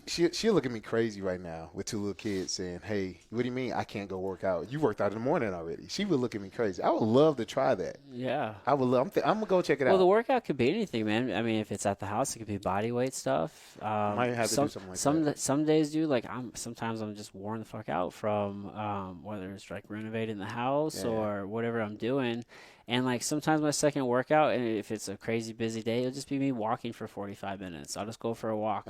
She'll look at me crazy right now with 2 little kids saying, "Hey, what do you mean I can't go work out? You worked out in the morning already." She would look at me crazy. I would love to try that. Yeah. I would love. I'm gonna go check it out. Well, the workout could be anything, man. I mean, if it's at the house, it could be body weight stuff. Might have to do something like that. Some days, dude, like sometimes I'm just worn the fuck out from whether it's like renovating the house or whatever I'm doing. And like sometimes my second workout, and if it's a crazy busy day, it'll just be me walking for 45 minutes. I'll just go for a walk.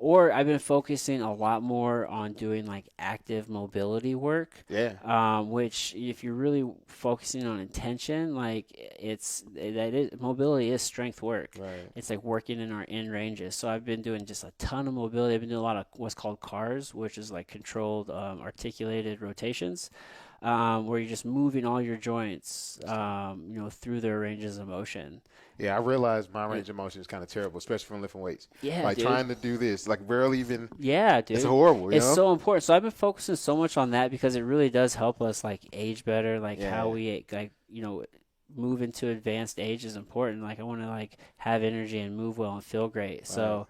Or I've been focusing a lot more on doing like active mobility work. Yeah. Which if you're really focusing on intention, like mobility is strength work. Right. It's like working in our in ranges. So I've been doing just a ton of mobility. I've been doing a lot of what's called CARs, which is like controlled articulated rotations. Where you're just moving all your joints, through their ranges of motion. Yeah, I realize my range of motion is kind of terrible, especially from lifting weights. Yeah, like dude. Trying to do this, like barely even. Yeah, dude. It's horrible. It's so important. So I've been focusing so much on that because it really does help us like age better. Like how we move into advanced age is important. Like I want to like have energy and move well and feel great. Right. So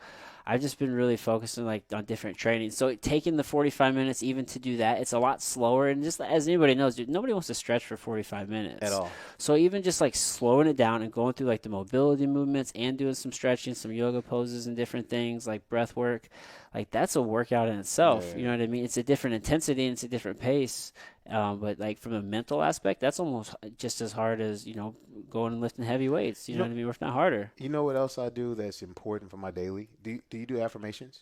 I've just been really focusing like on different training. So taking the 45 minutes even to do that, it's a lot slower. And just as anybody knows, dude, nobody wants to stretch for 45 minutes. At all. So even just like slowing it down and going through like the mobility movements and doing some stretching, some yoga poses and different things like breath work, like that's a workout in itself. Yeah. You know what I mean? It's a different intensity and it's a different pace. But like from a mental aspect, that's almost just as hard as going and lifting heavy weights. You You know know, what I mean? If not harder. you know what else I do that's important for my daily? Do you do affirmations?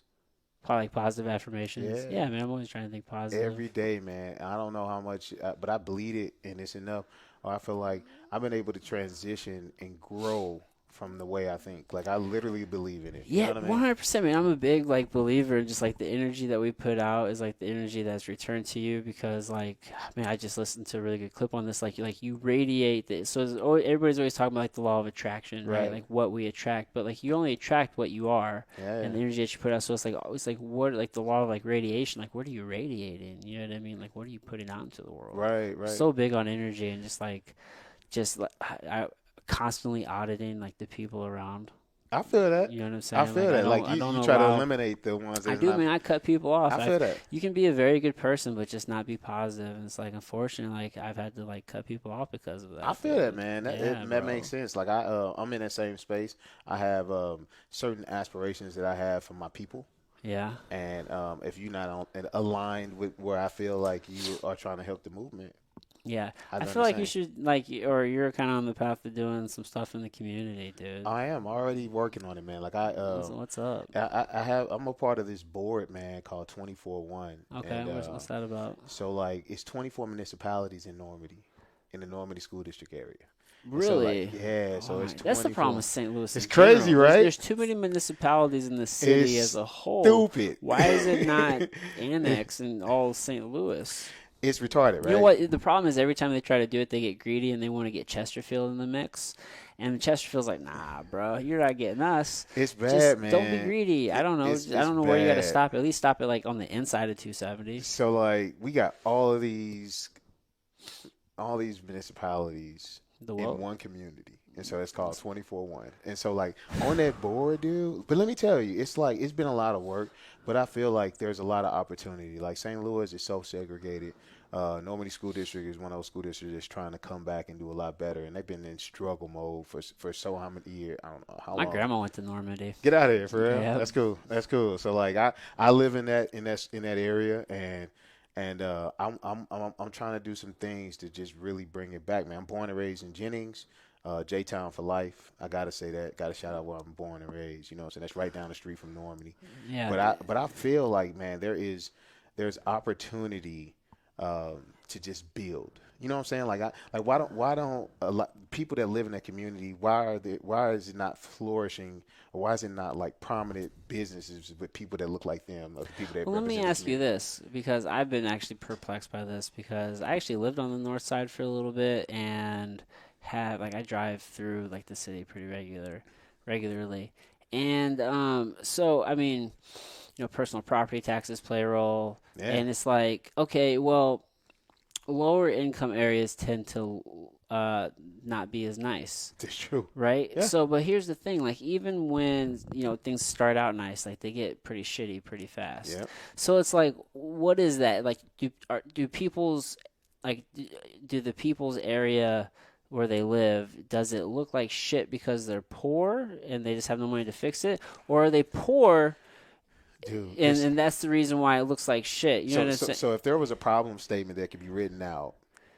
Probably like positive affirmations. Yeah. Yeah, man. I'm always trying to think positive. Every day, man. I don't know how much, but I bleed it and it's enough. Or I feel like I've been able to transition and grow from the way I think. Like I literally believe in it. You know Yeah, what I mean? 100%, man. I'm a big like believer in just like the energy that we put out is like the energy that's returned to you because like man, I just listened to a really good clip on this. Like you radiate this. So everybody's always talking about like the law of attraction, right? Right. Like what we attract, but like you only attract what you are Yeah. and the energy that you put out. So it's like what like the law of like radiation. Like what are you radiating? You know what I mean? Like what are you putting out into the world? Right. Right. So big on energy and just like I constantly auditing like the people around. I feel that. You know what I'm I saying? feel Like that. Like I don't you try to allow. eliminate the ones I that's do, not. man. I cut people off. I feel that. You can be a very good person, but just not be positive. And it's like, unfortunately, like I've had to like cut people off because of that. I feel that, man. Yeah, That bro. makes sense. Like I'm in that same space. I have certain aspirations that I have for my people. Yeah, And if you're not aligned with where I feel like you are trying to help the movement, yeah. I I done feel the like you same. should like, or you're kind of on the path of doing some stuff in the community, dude. I am already working on it, man. Like What's up? I'm a part of this board, man, called 24/1, Okay, and what's that about? so like it's 24 municipalities in Normandy, in the Normandy school district area. And so like Really? yeah, so Oh, it's that's the problem 24. with St. Louis It's in crazy, general. right? There's too many municipalities in the city as It's a whole. stupid. Why is it not annexed in all St. Louis? It's retarded, You know right? what? The problem is every time they try to do it, they get greedy and they want to get Chesterfield in the mix. And Chesterfield's like, nah, bro, you're not getting us. It's bad, Just don't be man. greedy. I don't know. I It's don't know where you got to bad. stop. At least stop it like on the inside of 270. So like we got all these municipalities The in what? one community. And so it's called 24/1. And so like on that board, dude, but let me tell you, it's like it's been a lot of work, but I feel like there's a lot of opportunity. Like St. Louis is so segregated. Normandy School District is one of those school districts that's trying to come back and do a lot better. And they've been in struggle mode for so how many years? I don't know how My long. grandma went to Normandy. Get out of here, for real. Yeah. That's cool. That's cool. So like I live in that area and I'm trying to do some things to just really bring it back, man. I'm born and raised in Jennings, J-Town for life. I gotta say that. Gotta shout out where I'm born and raised. You know, so that's right down the street from Normandy. Yeah. But I feel like, man, there's opportunity to just build. You know what I'm saying? Like why don't a lot, people that live in that community, why is it not flourishing, or why is it not like prominent businesses with people that look like them, or the people that Well, let me represent the ask you community? this because I've been actually perplexed by this because I actually lived on the north side for a little bit and have like I drive through like the city pretty regularly. And so I mean, personal property taxes play a role Yeah, and it's like, okay, well, lower income areas tend to not be as nice, it's true. right? Yeah. So, but here's the thing: like, even when things start out nice, like they get pretty shitty pretty fast. Yeah. So it's like, what is that? Like, do people's like do the people's area where they live, does it look like shit because they're poor and they just have no money to fix it, or are they poor Dude, and that's the reason why it looks like shit? You know what I'm saying? so if there was a problem statement that could be written out,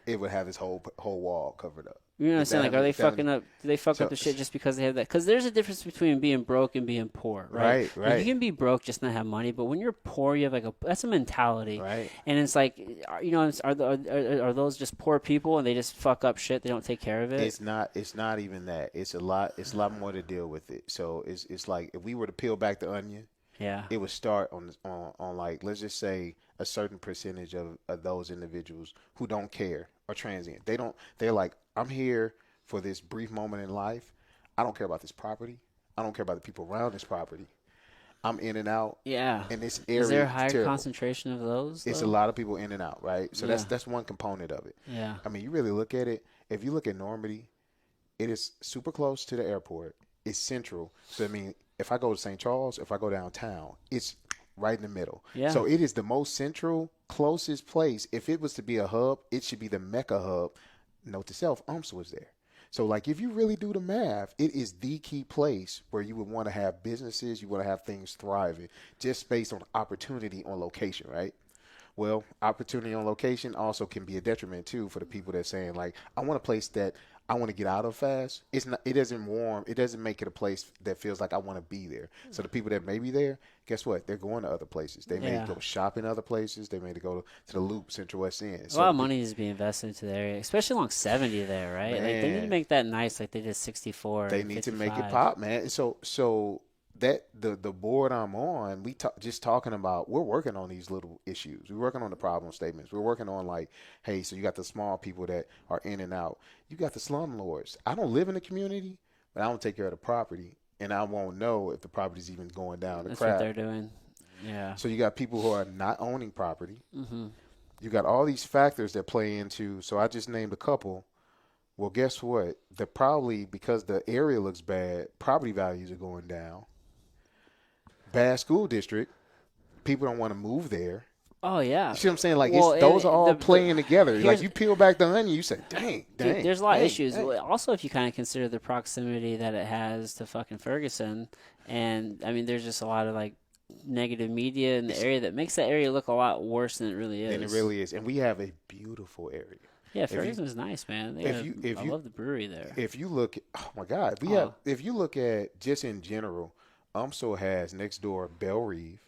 it would have this whole wall covered up. You know what I'm If saying? that Like, are they if that- fucking up? Do they fuck so- up the shit just because they have that? Because there's a difference between being broke and being poor, right? Right, Like, right. you can be broke just not have money, but when you're poor, you have like that's a mentality, Right. and it's like, are those just poor people and they just fuck up shit? They don't take care of it. It's not even that. It's a lot more to deal with it. So it's like if we were to peel back the onion, Yeah, it would start on like, let's just say a certain percentage of those individuals who don't care or transient. They're like, I'm here for this brief moment in life. I don't care about this property. I don't care about the people around this property. I'm in and out. yeah. And this area Is there a is higher terrible. concentration of those? It's a though? lot of people in and out, right? So Yeah. that's one component of it. Yeah, I mean, you really look at it. If you look at Normandy, it is super close to the airport. It's central. So I mean, if I go to St. Charles, if I go downtown, it's right in the middle. Yeah. So it is the most central, closest place. If it was to be a hub, it should be the Mecca hub. Note to self, UMPS was there. So like if you really do the math, it is the key place where you would want to have businesses, you want to have things thriving, just based on opportunity on location, right? Well, opportunity on location also can be a detriment too for the people that's saying like, I want a place that I want to get out of fast. It's not. It doesn't warm. It doesn't make it a place that feels like I want to be there. So the people that may be there, guess what? They're going to other places. They may Yeah. go shopping other places. They may go to the Loop, Central West End. A lot So of money is being invested into the area, especially along 70 there, right? Like they need to man, make that nice, like they did 64 they and need to make it 55. pop, man. So that the board I'm on, just talking about. We're working on these little issues. We're working on the problem statements. We're working on like, hey, so you got the small people that are in and out. You got the slumlords. I don't live in the community, but I don't take care of the property, and I won't know if the property's even going down the That's what crap. they're doing. Yeah. So you got people who are not owning property. Mm-hmm. You got all these factors that play into. So I just named a couple. Well, guess what? They're probably, because the area looks bad, property values are going down. Bad school district. People don't want to move there. Oh yeah. You see what I'm saying? Like, Well, those are all the playing together. Like, here's- you peel back the onion, you say, dang. Dude, there's a lot of dang, issues. dang. Well, also, if you kind of consider the proximity that it has to fucking Ferguson, and I mean, there's just a lot of like negative media in the area that makes that area look a lot worse than it really is. And it really is. And we have a beautiful area. Yeah, Ferguson's nice, man. I love the brewery there. If you look, oh my God, if you look at just in general, UMSO has next door Belle Reve,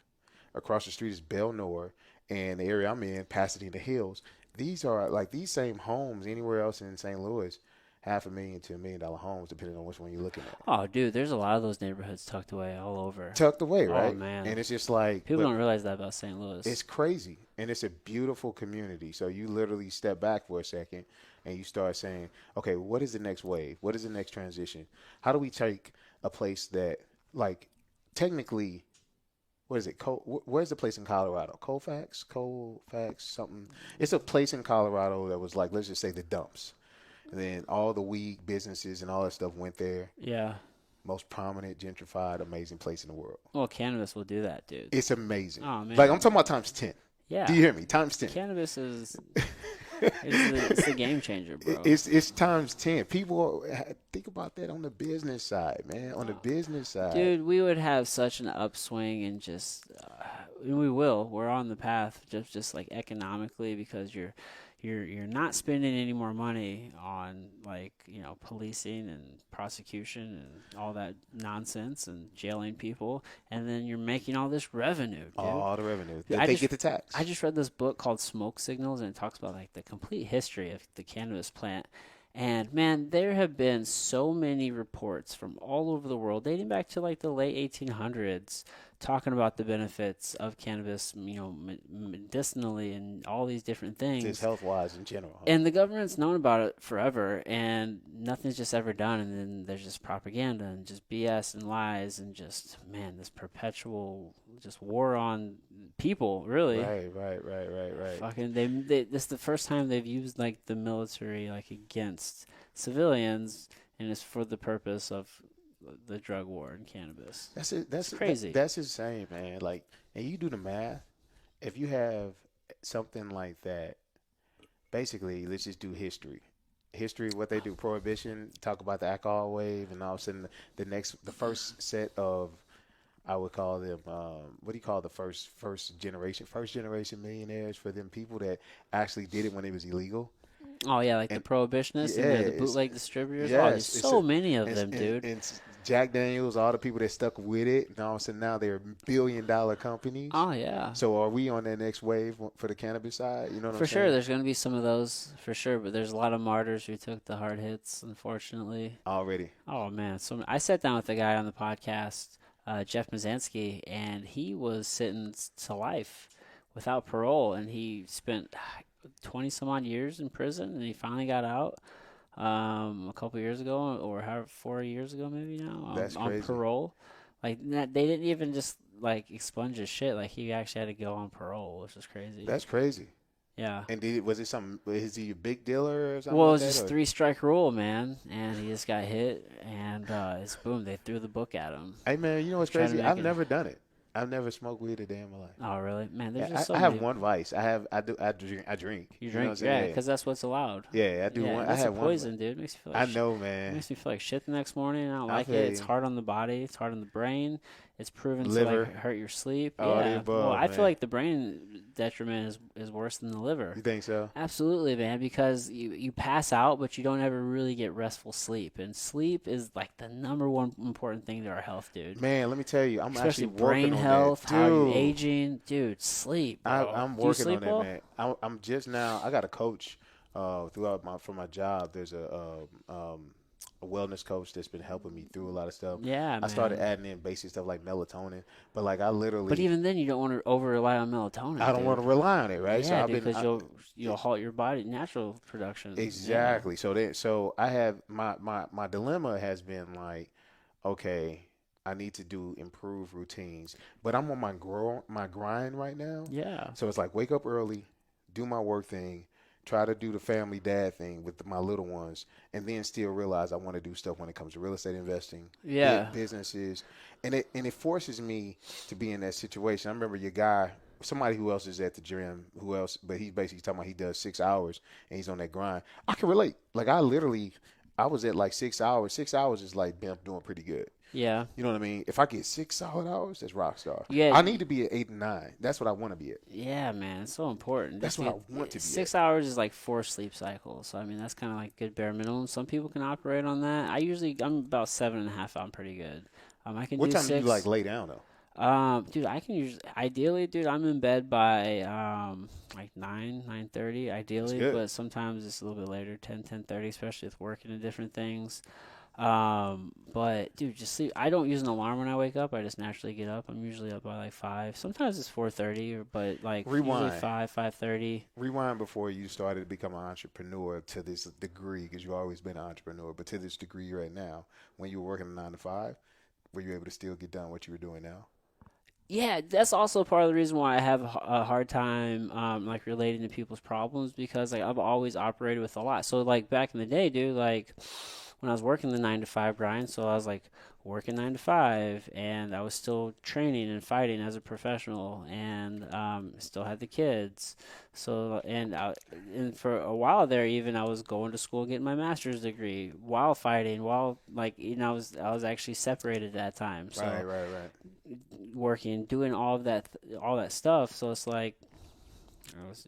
across the street is Belle Noir, and the area I'm in, Pasadena Hills. These are like these same homes anywhere else in St. Louis, $500,000 to $1 million homes, depending on which one you're looking at. Oh, dude, there's a lot of those neighborhoods tucked away all over. Tucked away, right? Oh man, And it's just like people don't realize that about St. Louis. it's crazy, and it's a beautiful community. So you literally step back for a second, and you start saying, okay, what is the next wave? What is the next transition? How do we take a place that, like, technically, what is it? Where's the place in Colorado? Colfax, something. It's a place in Colorado that was like, let's just say the dumps. And then all the weed businesses and all that stuff went there. Yeah. Most prominent, gentrified, amazing place in the world. Well, cannabis will do that, dude. It's amazing. Oh man. Like, I'm talking about times 10. Yeah. Do you hear me? Times 10. Cannabis is it's a game changer, bro. It's times 10. People think about that on the business side, man. On the business side, Dude, we would have such an upswing and just and we will. We're on the path just like economically because you're not spending any more money on like, policing and prosecution and all that nonsense and jailing people, and then you're making all this revenue, dude. all the revenue I they just- get the tax. I just read this book called Smoke Signals, and it talks about like the complete history of the cannabis plant. And man, there have been so many reports from all over the world, dating back to like the late 1800s, talking about the benefits of cannabis, medicinally and all these different things. Just health wise in general. Huh? And the government's known about it forever, and nothing's just ever done. And then there's just propaganda and just BS and lies and just, man, this perpetual just war on people, really. Right. Fucking, this is the first time they've used like the military like against civilians, and it's for the purpose of the drug war and cannabis. That's it. That's crazy. That's insane, man. Like, and you do the math. If you have something like that, basically, let's just do history. History, what they do, prohibition, talk about the alcohol wave, and all of a sudden the first set of, I would call them, what do you call the first generation millionaires, for them people that actually did it when it was illegal? Oh yeah, like the prohibitionists and the bootleg distributors. Oh, there's so many of them, dude. And Jack Daniels, all the people that stuck with it, and all of a sudden now they're billion-dollar companies. Oh yeah. So are we on that next wave for the cannabis side? You know what I'm saying? For sure, there's going to be some of those, for sure. But there's a lot of martyrs who took the hard hits, unfortunately. Already. Oh man, so I sat down with a guy on the podcast, Jeff Mazansky, and he was sentenced to life without parole, and he spent 20 some odd years in prison, and he finally got out a couple years ago, or 4 years ago maybe now. That's on crazy. parole. Like they didn't even just like expunge his shit. Like he actually had to go on parole, which is crazy. That's crazy. Yeah. And is he a big dealer or something? Well, like it's that, just or? 3-strike rule, man, and he just got hit, and it's boom. They threw the book at him. Hey man, you know what's Trying to crazy? make I've it- never done it. I've never smoked weed a day in my life. Oh, really? Man, there's Yeah, just so I have many. one vice. I drink. You know what drink, I'm saying? yeah, because that's what's allowed. Yeah, I do Yeah, one. I that's have a one. poison, dude. Makes you feel like I know, man. Makes me feel like shit the next morning. I don't I like it. feel It's you. hard on the body. It's hard on the brain. It's proven to Liver. like hurt your sleep. All the Yeah. above, Well, I man. feel like the brain detriment is worse than the liver. You think so? Absolutely, man, because you pass out, but you don't ever really get restful sleep. And sleep is like the number one important thing to our health, dude. Man, let me tell you, I'm Especially actually working brain on health, that, how you dude. aging. Dude, sleep, bro. I'm Do you working on sleep that, well? man. I'm just now. I got a coach throughout my for my job. There's a wellness coach that's been helping me through a lot of stuff. Yeah, I started man. adding in basic stuff like melatonin, but like I But literally even then, you don't want to over rely on I melatonin, don't want dude. to rely on it, right? So Yeah, I've dude, been because you'll halt your body natural production. Yeah. exactly. So I have my dilemma has been like, okay, I need to do improved routines, but I'm on my grind right now. Yeah. So it's like wake up early, do my work thing, try to do the family dad thing with my little ones, and then still realize I want to do stuff when it comes to real estate investing, Yeah. businesses, and it forces me to be in that situation. I remember your guy. Somebody who else is at the gym, who else, but he's basically talking about he does 6 hours and he's on that grind. I can relate. Like I was at like 6 hours. 6 hours is like, man, I'm doing pretty good. Yeah. You know what I mean? If I get 6 solid hours, that's rock star. Yeah. I need to be at 8 and 9. That's what I want to be at. Yeah, man, it's so important. That's Just to what I get want to be at. 6 hours is like 4 sleep cycles. So I mean, that's kind of like good bare minimum. Some people can operate on that. I'm about 7.5. I'm pretty good. I can What do time do you like 6. lay down though? Dude, I can usually ideally, dude, I'm in bed by like 9:30 That's ideally, good. but sometimes it's a little bit later, 10:30, especially with working and different things. But dude, just sleep. I don't use an alarm when I wake up. I just naturally get up. I'm usually up by like 5. Sometimes it's 4:30, but like usually Rewind. 5:30. Rewind before you started to become an entrepreneur to this degree, because you've always been an entrepreneur, but to this degree right now, when you were working a 9 to 5, were you able to still get done what you were doing now? Yeah, that's also part of the reason why I have a hard time like relating to people's problems because like I've always operated with a lot. So like back in the day, dude, like when I was working the 9 to 5 grind, so I was like working 9 to 5, and I was still training and fighting as a professional, and still had the kids. So and for a while there, even I was going to school getting my master's degree while fighting, while like I was actually separated at that time. Right, So right. working, doing all that stuff. So it's like I was,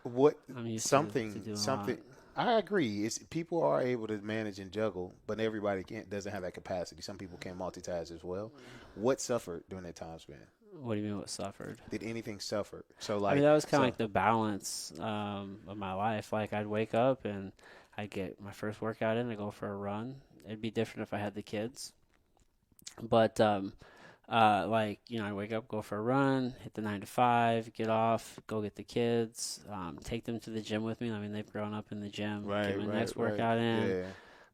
What I'm used to something doing a lot. something I agree. It's people are able to manage and juggle, but everybody can't doesn't have that capacity. Some people can't multitask as well. What suffered during that time span? What do you mean what suffered? Did anything suffer? So I mean, like that was kind of so like the balance of my life. Like I'd wake up and I'd get my first workout in. I'd go for a run. It'd be different if I had the kids, but like I wake up, go for a run, hit the 9 to 5, get off, go get the kids, take them to the gym with me. I mean, they've grown up in the gym. Get right, my right, next right. workout in. Yeah.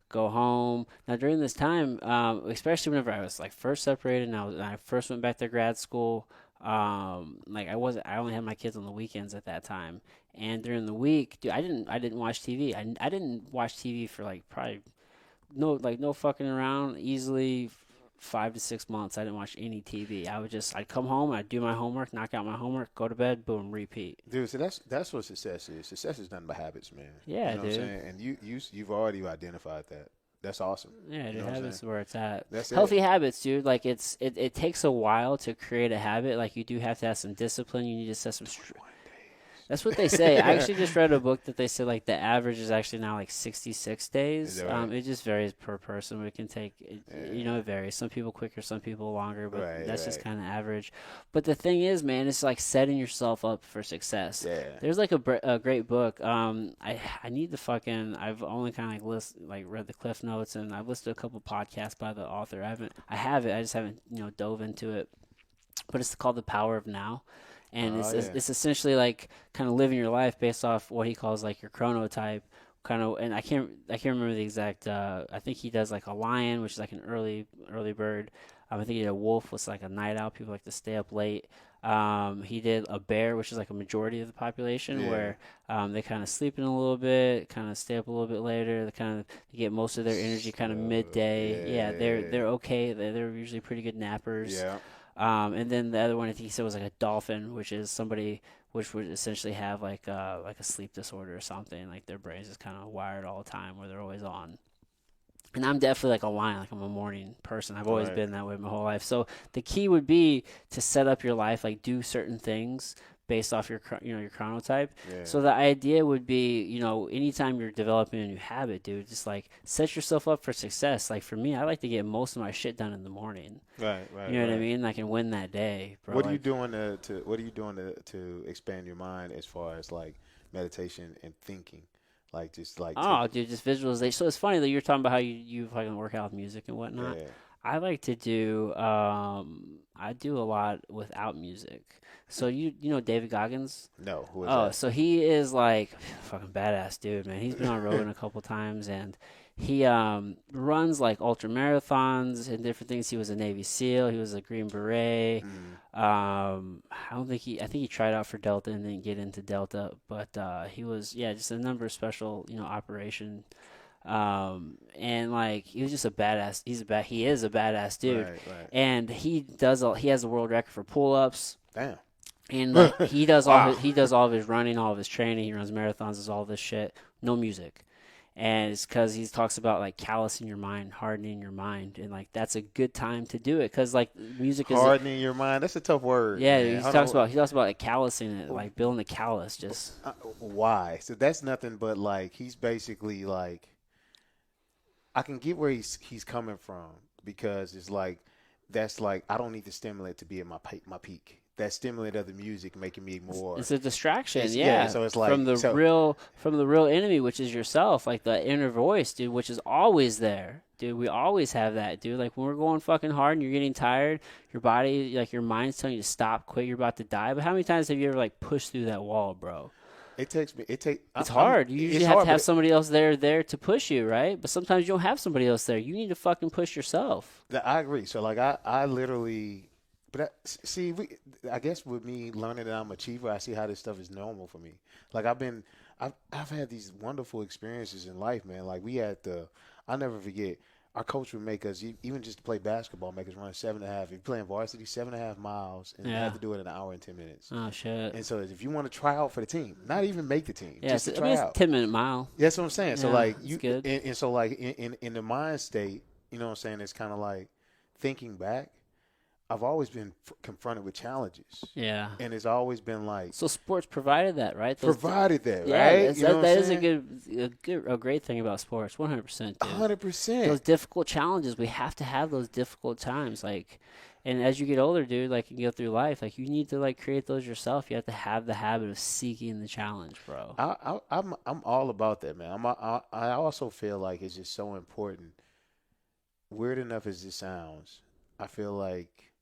Go home. Now during this time, especially whenever I was like first separated, and I first went back to grad school. Like I only had my kids on the weekends at that time, and during the week, dude, I didn't watch TV. I didn't watch TV for like probably no fucking around. Easily 5 to 6 months, I didn't watch any TV. I'd come home, I'd do my homework, knock out my homework, go to bed, boom, repeat. Dude, so that's what success is. Success is nothing but habits, man. Yeah, You know what I'm dude. saying? And you've already identified that. That's awesome. Yeah, You dude, know what I'm habits saying? is where it's at. That's it. Healthy habits, dude. Like it takes a while to create a habit. Like you do have to have some discipline. You need to set some. 21 That's what they say. I days. actually just read a book that they said like the average is actually now like 66 Is days. that right? It just varies per person. But it can take, Yeah. it varies. Some people quicker, some people longer. But Right, that's just right. kind of average. But the thing is, man, it's like setting yourself up for success. Yeah. There's like a great book. I need the fucking. I've only kind of read the cliff notes, and I've listened to a couple podcasts by the author. I have it. I just haven't dove into it. But it's called The Power of Now, and Oh yeah. it's essentially like kind of living your life based off what he calls like your chronotype. Kind of, and I can't remember the exact. I think he does like a lion, which is like an early bird. I think he did a wolf, which is like a night owl. People like to stay up late. He did a bear, which is like a majority of the population, Yeah. where they kind of sleep in a little bit, kind of stay up a little bit later. They get most of their energy kind of midday. Yeah, Yeah. they're okay. They're usually pretty good nappers. Yeah. And then the other one I think he said was like a dolphin, which is somebody which would essentially have like a sleep disorder or something. Like their brains is kind of wired all the time, where they're always on. And I'm definitely like a lion, like I'm a morning person. I've always Right. been that way my whole life. So the key would be to set up your life, like do certain things based off your your chronotype. Yeah. So the idea would be, anytime you're developing a new habit, dude, just like set yourself up for success. Like for me, I like to get most of my shit done in the morning. Right. You Right. know what I Right. mean? I can win that day, bro. What are you Like, doing to what are you doing to expand your mind as far as like meditation and thinking, like just like oh, dude, just visualization. So it's funny that you're talking about how you fucking work out with music and whatnot. yeah. I like to do I do a lot without music. So you know David Goggins? No, who is Oh, that? so he is like fucking badass dude, man. He's been on Rogan a couple times and he runs like ultra marathons and different things. He was a Navy SEAL, he was a Green Beret. Mm. I think he tried out for Delta and didn't get into Delta, but he was just a number of special, operation and like he was just a badass. He is a badass dude, Right. Right. and he has the world record for pull-ups, Damn. and like he does Wow. he does all of his running, all of his training. He runs marathons, does all this shit, no music, and it's because he talks about like callousing your mind, hardening your mind, and like that's a good time to do it because like music is Hardening your mind. That's a tough word. yeah. Man. He Hold talks on. about like callousing it, like building a callus. Just Why? So that's nothing but like he's basically like I can get where he's coming from because it's like that's like I don't need the stimulant to be at my peak. That stimulant of the music making me more. it's a distraction, Yeah, so it's like from the real enemy, which is yourself, like the inner voice, dude, which is always there, dude. We always have that, dude. Like when we're going fucking hard and you're getting tired, your body, like your mind's telling you to stop, quit, you're about to die. But how many times have you ever like pushed through that wall, bro? It takes me. It's hard. You usually have to have somebody else there to push you, right? But sometimes you don't have somebody else there. You need to fucking push yourself. I agree. So like I literally, see, I guess with me learning that I'm an achiever, I see how this stuff is normal for me. Like I've had these wonderful experiences in life, man. Like I'll never forget. Our coach would make us, even just to play basketball, make us run 7.5. If you're playing varsity, 7.5 miles, and you have to do it in an hour and 10 minutes. Oh shit. And so if you want to try out for the team, not even make the team, Yeah, just to I try mean, it's out. a 10-minute mile. That's what I'm saying. So Yeah, like it's good. and so like in the mind state, you know what I'm saying? It's kind of like thinking back. I've always been confronted with challenges, Yeah. and it's always been like So sports provided that, right? provided that, Yeah, right? You know what that I'm is saying? a great thing about sports. 100%. 100%. Those difficult challenges, we have to have those difficult times, like. And as you get older, dude, like you go through life, like you need to like create those yourself. You have to have the habit of seeking the challenge, bro. I'm all about that, man. I also feel like it's just so important. Weird enough as it sounds, I feel like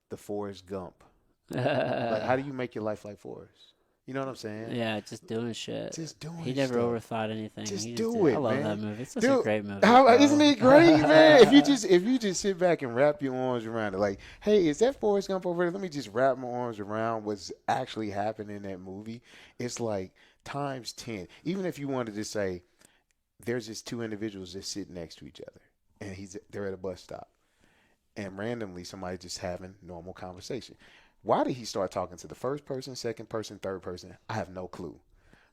the Forrest Gump. Like, how do you make your life like Forrest? You know what I'm saying? Yeah, just doing shit. Just doing He never stuff. overthought anything. Just He do did. it, I love man. that movie. It's such Dude, a great movie. Bro. Isn't it great, man? If you just sit back and wrap your arms around it, like, hey, is that Forrest Gump over there? Let me just wrap my arms around what's actually happening in that movie. It's like times 10. Even if you wanted to say, there's just two individuals that sit next to each other, and they're at a bus stop, and randomly somebody just having normal conversation. Why did he start talking to the first person, second person, third person? I have no clue.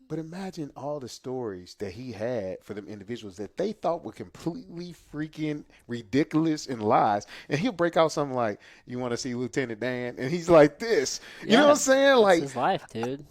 But imagine all the stories that he had for them individuals that they thought were completely freaking ridiculous and lies. And he'll break out something like, "You want to see Lieutenant Dan?" And he's like this. You know what I'm saying? Like his life, dude.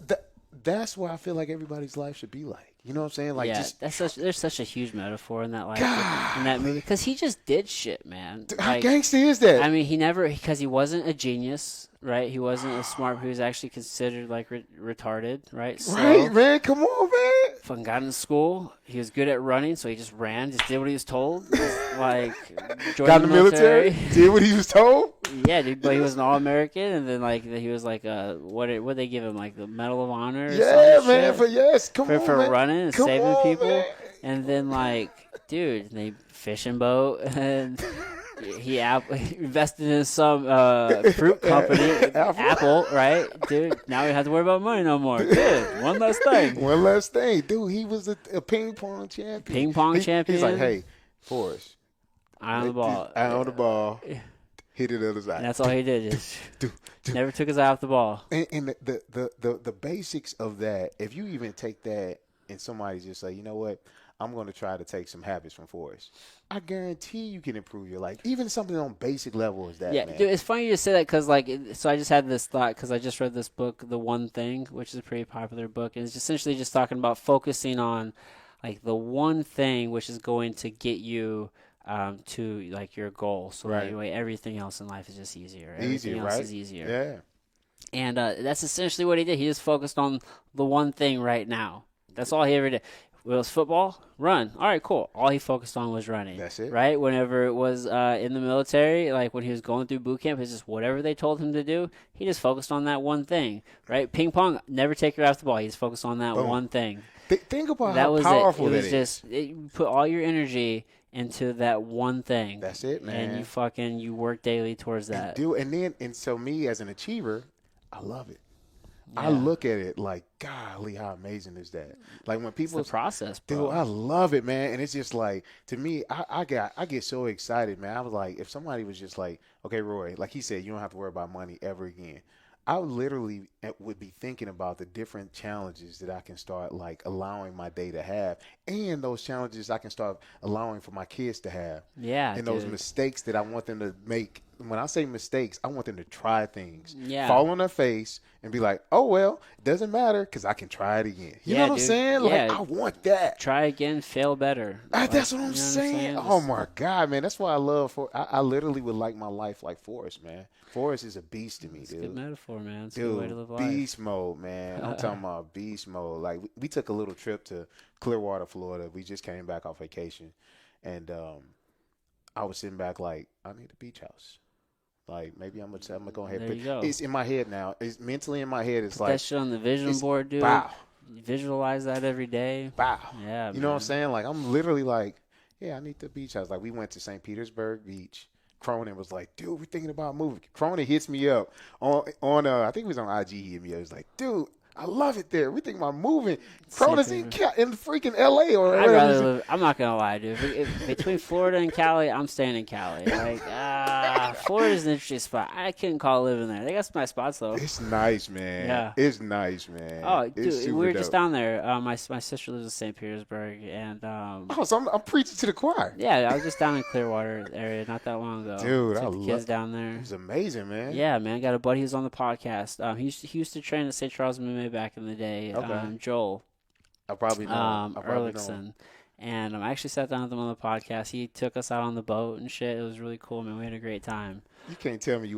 That's what I feel like everybody's life should be like. You know what I'm saying? Like, yeah, just there's such a huge metaphor in that life, in God. that movie, because he just did shit, man. How Like, gangster is that? I mean, because he wasn't a genius, right? He wasn't a smart. He was actually considered like retarded, right? So, right, man. Come on, man. fucking got into school. He was good at running, so he just ran, just did what he was told. Just, like, joined Got in the military. Did what he was told. Yeah, dude, but he was an All-American, and then like he was like what they give him, like the Medal of Honor? Or Yeah, some man. shit Come on, for man. running and Come saving on, people. man. And then like, dude, they fishing boat, and he invested in some fruit company, Apple, right, dude? Now we don't have to worry about money no more. Good, one less thing. One last thing, dude. He was a ping pong champion. Ping pong champion. He's like, hey, Forrest, eye on the ball. Eye on the ball. Hit it other side. And that's all he did. Just never took his eye off the ball. And the basics of that, if you even take that and somebody just say, you know what, I'm going to try to take some habits from Forrest. I guarantee you can improve your life. Even something on basic level as that, Yeah, man. dude, it's funny you to say that because, like, so I just had this thought because I just read this book, The One Thing, which is a pretty popular book, and it's essentially just talking about focusing on, like, the one thing which is going to get you to, like, your goal. So that Right. way everything else in life is just easier. Everything Easier, else right? is easier. Yeah. And that's essentially what he did. He just focused on the one thing right now. That's all he ever did. It was football, run. All right, cool. All he focused on was running. That's it. Right? Whenever it was in the military, like when he was going through boot camp, it's just whatever they told him to do, he just focused on that one thing. Right? Ping pong, never take your eye off the ball. He just focused on that Boom. one thing. Think about That how was powerful it. It that was is. just, you put all your energy into that one thing. That's it, man. And you work daily towards that. And so me as an achiever, I love it. I Yeah. look at it like, golly, how amazing is that? Like when It's people, the process, dude, bro. I love it, man. And it's just like, to me, I get so excited, man. I was like, if somebody was just like, okay, Roy, like he said, you don't have to worry about money ever again. I literally would be thinking about the different challenges that I can start like allowing my day to have, and those challenges I can start allowing for my kids to have, Yeah, and those dude. mistakes that I want them to make. When I say mistakes, I want them to try things, Yeah. fall on their face, and be like, "Oh well, it doesn't matter because I can try it again." You Yeah, know what I'm dude. saying? Like Yeah. I want that. Try again, fail better. That's Like, what I'm you know saying. Oh my God, man, that's why I love for. I literally would like my life like Forrest, man. Forrest is a beast to me, It's a dude. good metaphor, man. It's a good way to Dude, live life. beast mode, man. I'm talking about beast mode. Like we took a little trip to Clearwater, Florida. We just came back off vacation, and I was sitting back like, I need a beach house. Like maybe I'm gonna go ahead. There But you go. it's in my head now. It's mentally in my head. It's Put like that shit on the vision it's board, dude. bow, Visualize that every day. bow. Yeah, You know what I'm man. saying? Like I'm literally like, yeah, I need the beach house. Like we went to St. Petersburg Beach. Cronin was like, dude, we're thinking about moving. Cronin hits me up on I think it was on IG. He hit me up. He was like, dude, I love it there. We think about moving. Cronin's in freaking LA or I'd whatever. rather live. I'm not gonna lie, dude. Between Florida and Cali, I'm staying in Cali. Like, Florida's an interesting spot. I couldn't call living there. They got some nice spots though. It's nice, man. Yeah. It's nice, man. Oh, It's dude, super we were dope. just down there. My sister lives in St. Petersburg, and Oh, so I'm preaching to the choir. yeah, I was just down in Clearwater area not that long ago. Dude, Took I the love kids down there. It's amazing, man. Yeah, man. Got a buddy who's on the podcast. He used to train at St. Charles MMA back in the day. Okay. Joel I probably know. I probably know. Erlickson. And I actually sat down with him on the podcast. He took us out on the boat and shit. It was really cool, man. We had a great time. You can't tell me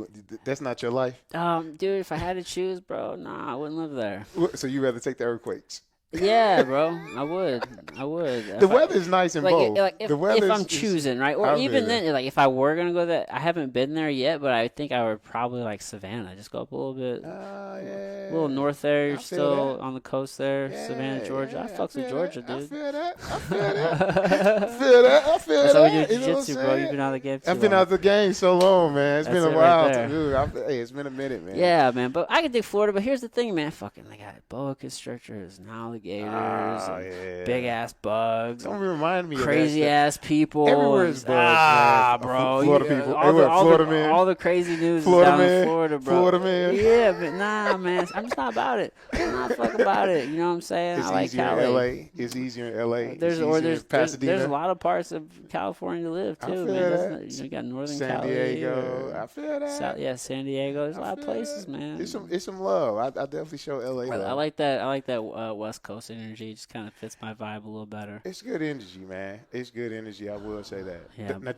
that's not your life. Dude, if I had to choose, bro, nah, I wouldn't live there. So you rather take the earthquakes? Yeah, bro, I would. The weather is nice in both. If, the weather if I'm is choosing, right? Or I even feel then, like if I were gonna go there, I haven't been there yet, but I think I would probably like Savannah. Just go up a little bit, yeah. a little north there. I You're feel still that. on the coast there, Yeah, Savannah, Georgia. yeah, I fucks with feel Georgia, that. dude. I feel that. I feel that. I feel that. I feel That's how we that. do You know what I'm jiu-jitsu, bro. You've saying? been out of the game too I've been long. out of the game so long, man. It's That's been it a right while, there. dude. Hey, it's been a minute, man. Yeah, man. But I could dig Florida. But here's the thing, man. Fucking, they got boa constrictors and alligators and Yeah. big ass bugs. Don't remind me Crazy of that. ass people. Everywhere is bugs, man. Bro. Florida You- people. All Everywhere, the, all, Florida the, man. all the crazy news Florida is down man. in Florida, bro. Florida man. Yeah, but nah, man. I'm just not about it. I'm not fucking about it. You know what I'm saying? It's I like easier Cali. in LA. It's easier in LA. There's it's or easier there's, in Pasadena. there's a lot of parts of California to live I too, feel man. that. Doesn't it? You got Northern San Cali. Diego. or I feel that. San Diego. There's a I lot of feel places, that. man. It's some love. I definitely show LA love. I like that. I like that West Coast energy. It just kind of fits my vibe a little better. It's good energy, man. It's good energy. I will say that. Yeah. Now,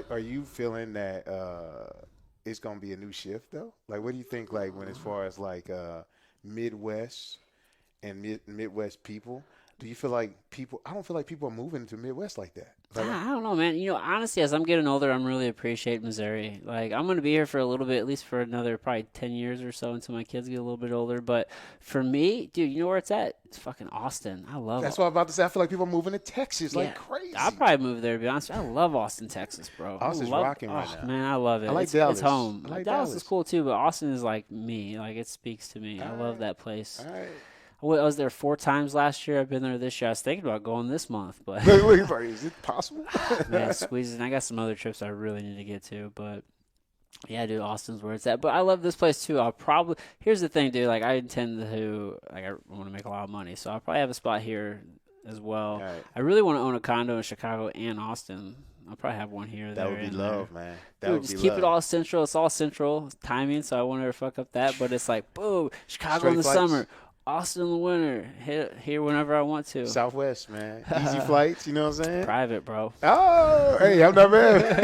are you feeling that it's gonna be a new shift though? Like, what do you think? Like, when as far as like Midwest and Midwest people, do you feel like people? I don't feel like people are moving to Midwest like that. Like, I don't know, man. You know, honestly, as I'm getting older, I'm really appreciating Missouri. Like, I'm going to be here for a little bit, at least for another probably 10 years or so until my kids get a little bit older. But for me, dude, you know where it's at? It's fucking Austin. I love that's what I'm about to say. I feel like people are moving to Texas like Yeah. crazy. I'll probably move there, to be honest. I love Austin, Texas, bro. Austin's I love, rocking right now. Man, I love it. I like it's, Dallas. It's home. I like Dallas Dallas. is cool, too, but Austin is like me. Like, it speaks to me. I All love right. that place. All right. I was there 4 times last year. I've been there this year. I was thinking about going this month, but Wait, is it possible? man, squeezing. I got some other trips I really need to get to, but yeah, dude, Austin's where it's at. But I love this place too. Here's the thing, dude. Like, I intend to, like, I want to make a lot of money, so I'll probably have a spot here as well. Right. I really want to own a condo in Chicago and Austin. I'll probably have one here or That there. would be and love, there. man. That Dude, would just be keep it love. all central. It's all central timing, so I won't ever fuck up that. But it's like, boom, Chicago Straight in the flights. summer, Austin in the winter. Hit here whenever I want to. Southwest, man. Easy flights, you know what I'm saying? Private, bro. Oh, hey, I'm not mad.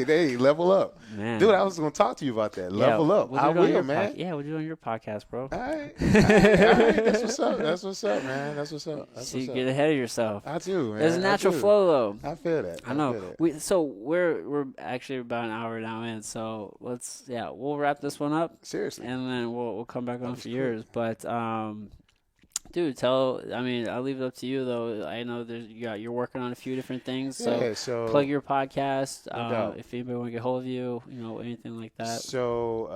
hey, level up. Man. Dude, I was going to talk to you about that. Level up. We'll I do it on your will, man. yeah, we'll do it on your podcast, bro. All right. That's what's up. That's what's up, man. That's what's up. That's So you what's get up. ahead of yourself. I do, man. There's a natural I do. flow, though. I feel that. I know. Feel that. We're actually about an hour now in, so we'll wrap this one up, Seriously. and then we'll come back on was for quick. yours. But dude, I'll leave it up to you though. I know you're working on a few different things, so Yeah, so plug your podcast. No doubt. If anybody want to get hold of you, anything like that. So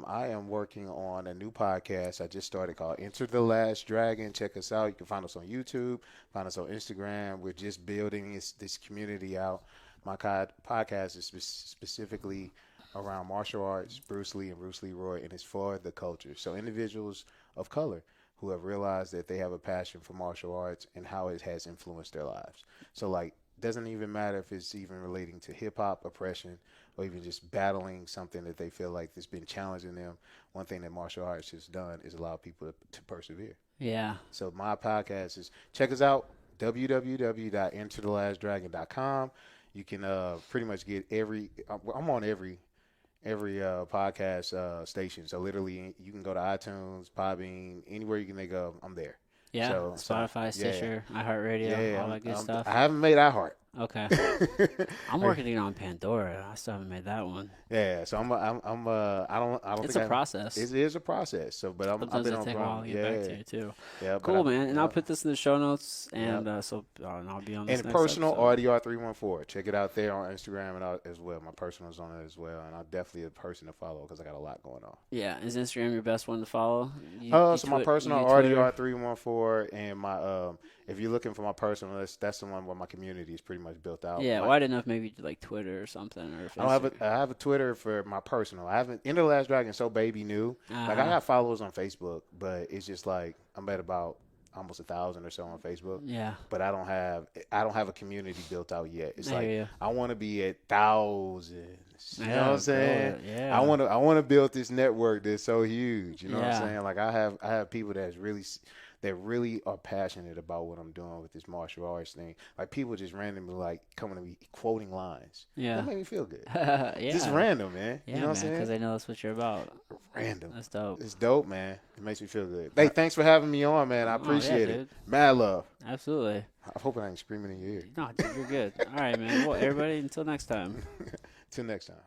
I am working on a new podcast I just started called Enter the Last Dragon. Check us out. You can find us on YouTube, find us on Instagram. We're just building this community out. My podcast is specifically around martial arts, Bruce Lee and Bruce Leroy, and it's for the culture. So individuals of color who have realized that they have a passion for martial arts and how it has influenced their lives. So, like, doesn't even matter if it's even relating to hip-hop, oppression, or even just battling something that they feel like has been challenging them. One thing that martial arts has done is allow people to persevere. Yeah. So my podcast is, check us out, www.enterthelastdragon.com. You can pretty much get I'm on every podcast station. So literally you can go to iTunes, Podbean, anywhere you can think of, I'm there. Yeah. So, Spotify, Stitcher, iHeartRadio, all that good stuff. I haven't made iHeart. Okay. I'm working to get on Pandora. I still haven't made that one. Yeah, so I don't It's think a process. It is a process. So, but I've Sometimes been it on take a while to get back to you too. Yeah, Cool, man. And I'll put this in the show notes, and Yep. and I'll be on this And next personal episode. RDR314. Check it out there on Instagram and as well. My personal's on it as well, and I'm definitely a person to follow because I got a lot going on. Yeah, is Instagram your best one to follow? So my personal you Twitter? RDR314 and my if you're looking for my personal, that's the one where my community is pretty much built out. Yeah, well, I didn't know if maybe you did like Twitter or something, or if I have a Twitter for my personal. I haven't. Enter the Last Dragon is so baby new. Like I Uh-huh. got followers on Facebook, but it's just like I'm at about almost 1,000 or so on Facebook. Yeah, But I don't have a community built out yet. It's I hear like you. I want to be at thousands. You know what I'm saying? Yeah, I want to build this network that's so huge. You know what Yeah. I'm saying? Like I have people that really are passionate about what I'm doing with this martial arts thing. Like people just randomly like coming to me quoting lines. Yeah. That made me feel good. yeah. Just random, man. Yeah, you know what I'm man, saying? because I know that's what you're about. Random. That's dope. It's dope, man. It makes me feel good. Hey, thanks for having me on, man. I Oh, yeah, appreciate it. dude. Mad love. Absolutely. I hope I ain't screaming in your ear. No, dude, you're good. All right, man. Well, everybody, until next time. Till next time.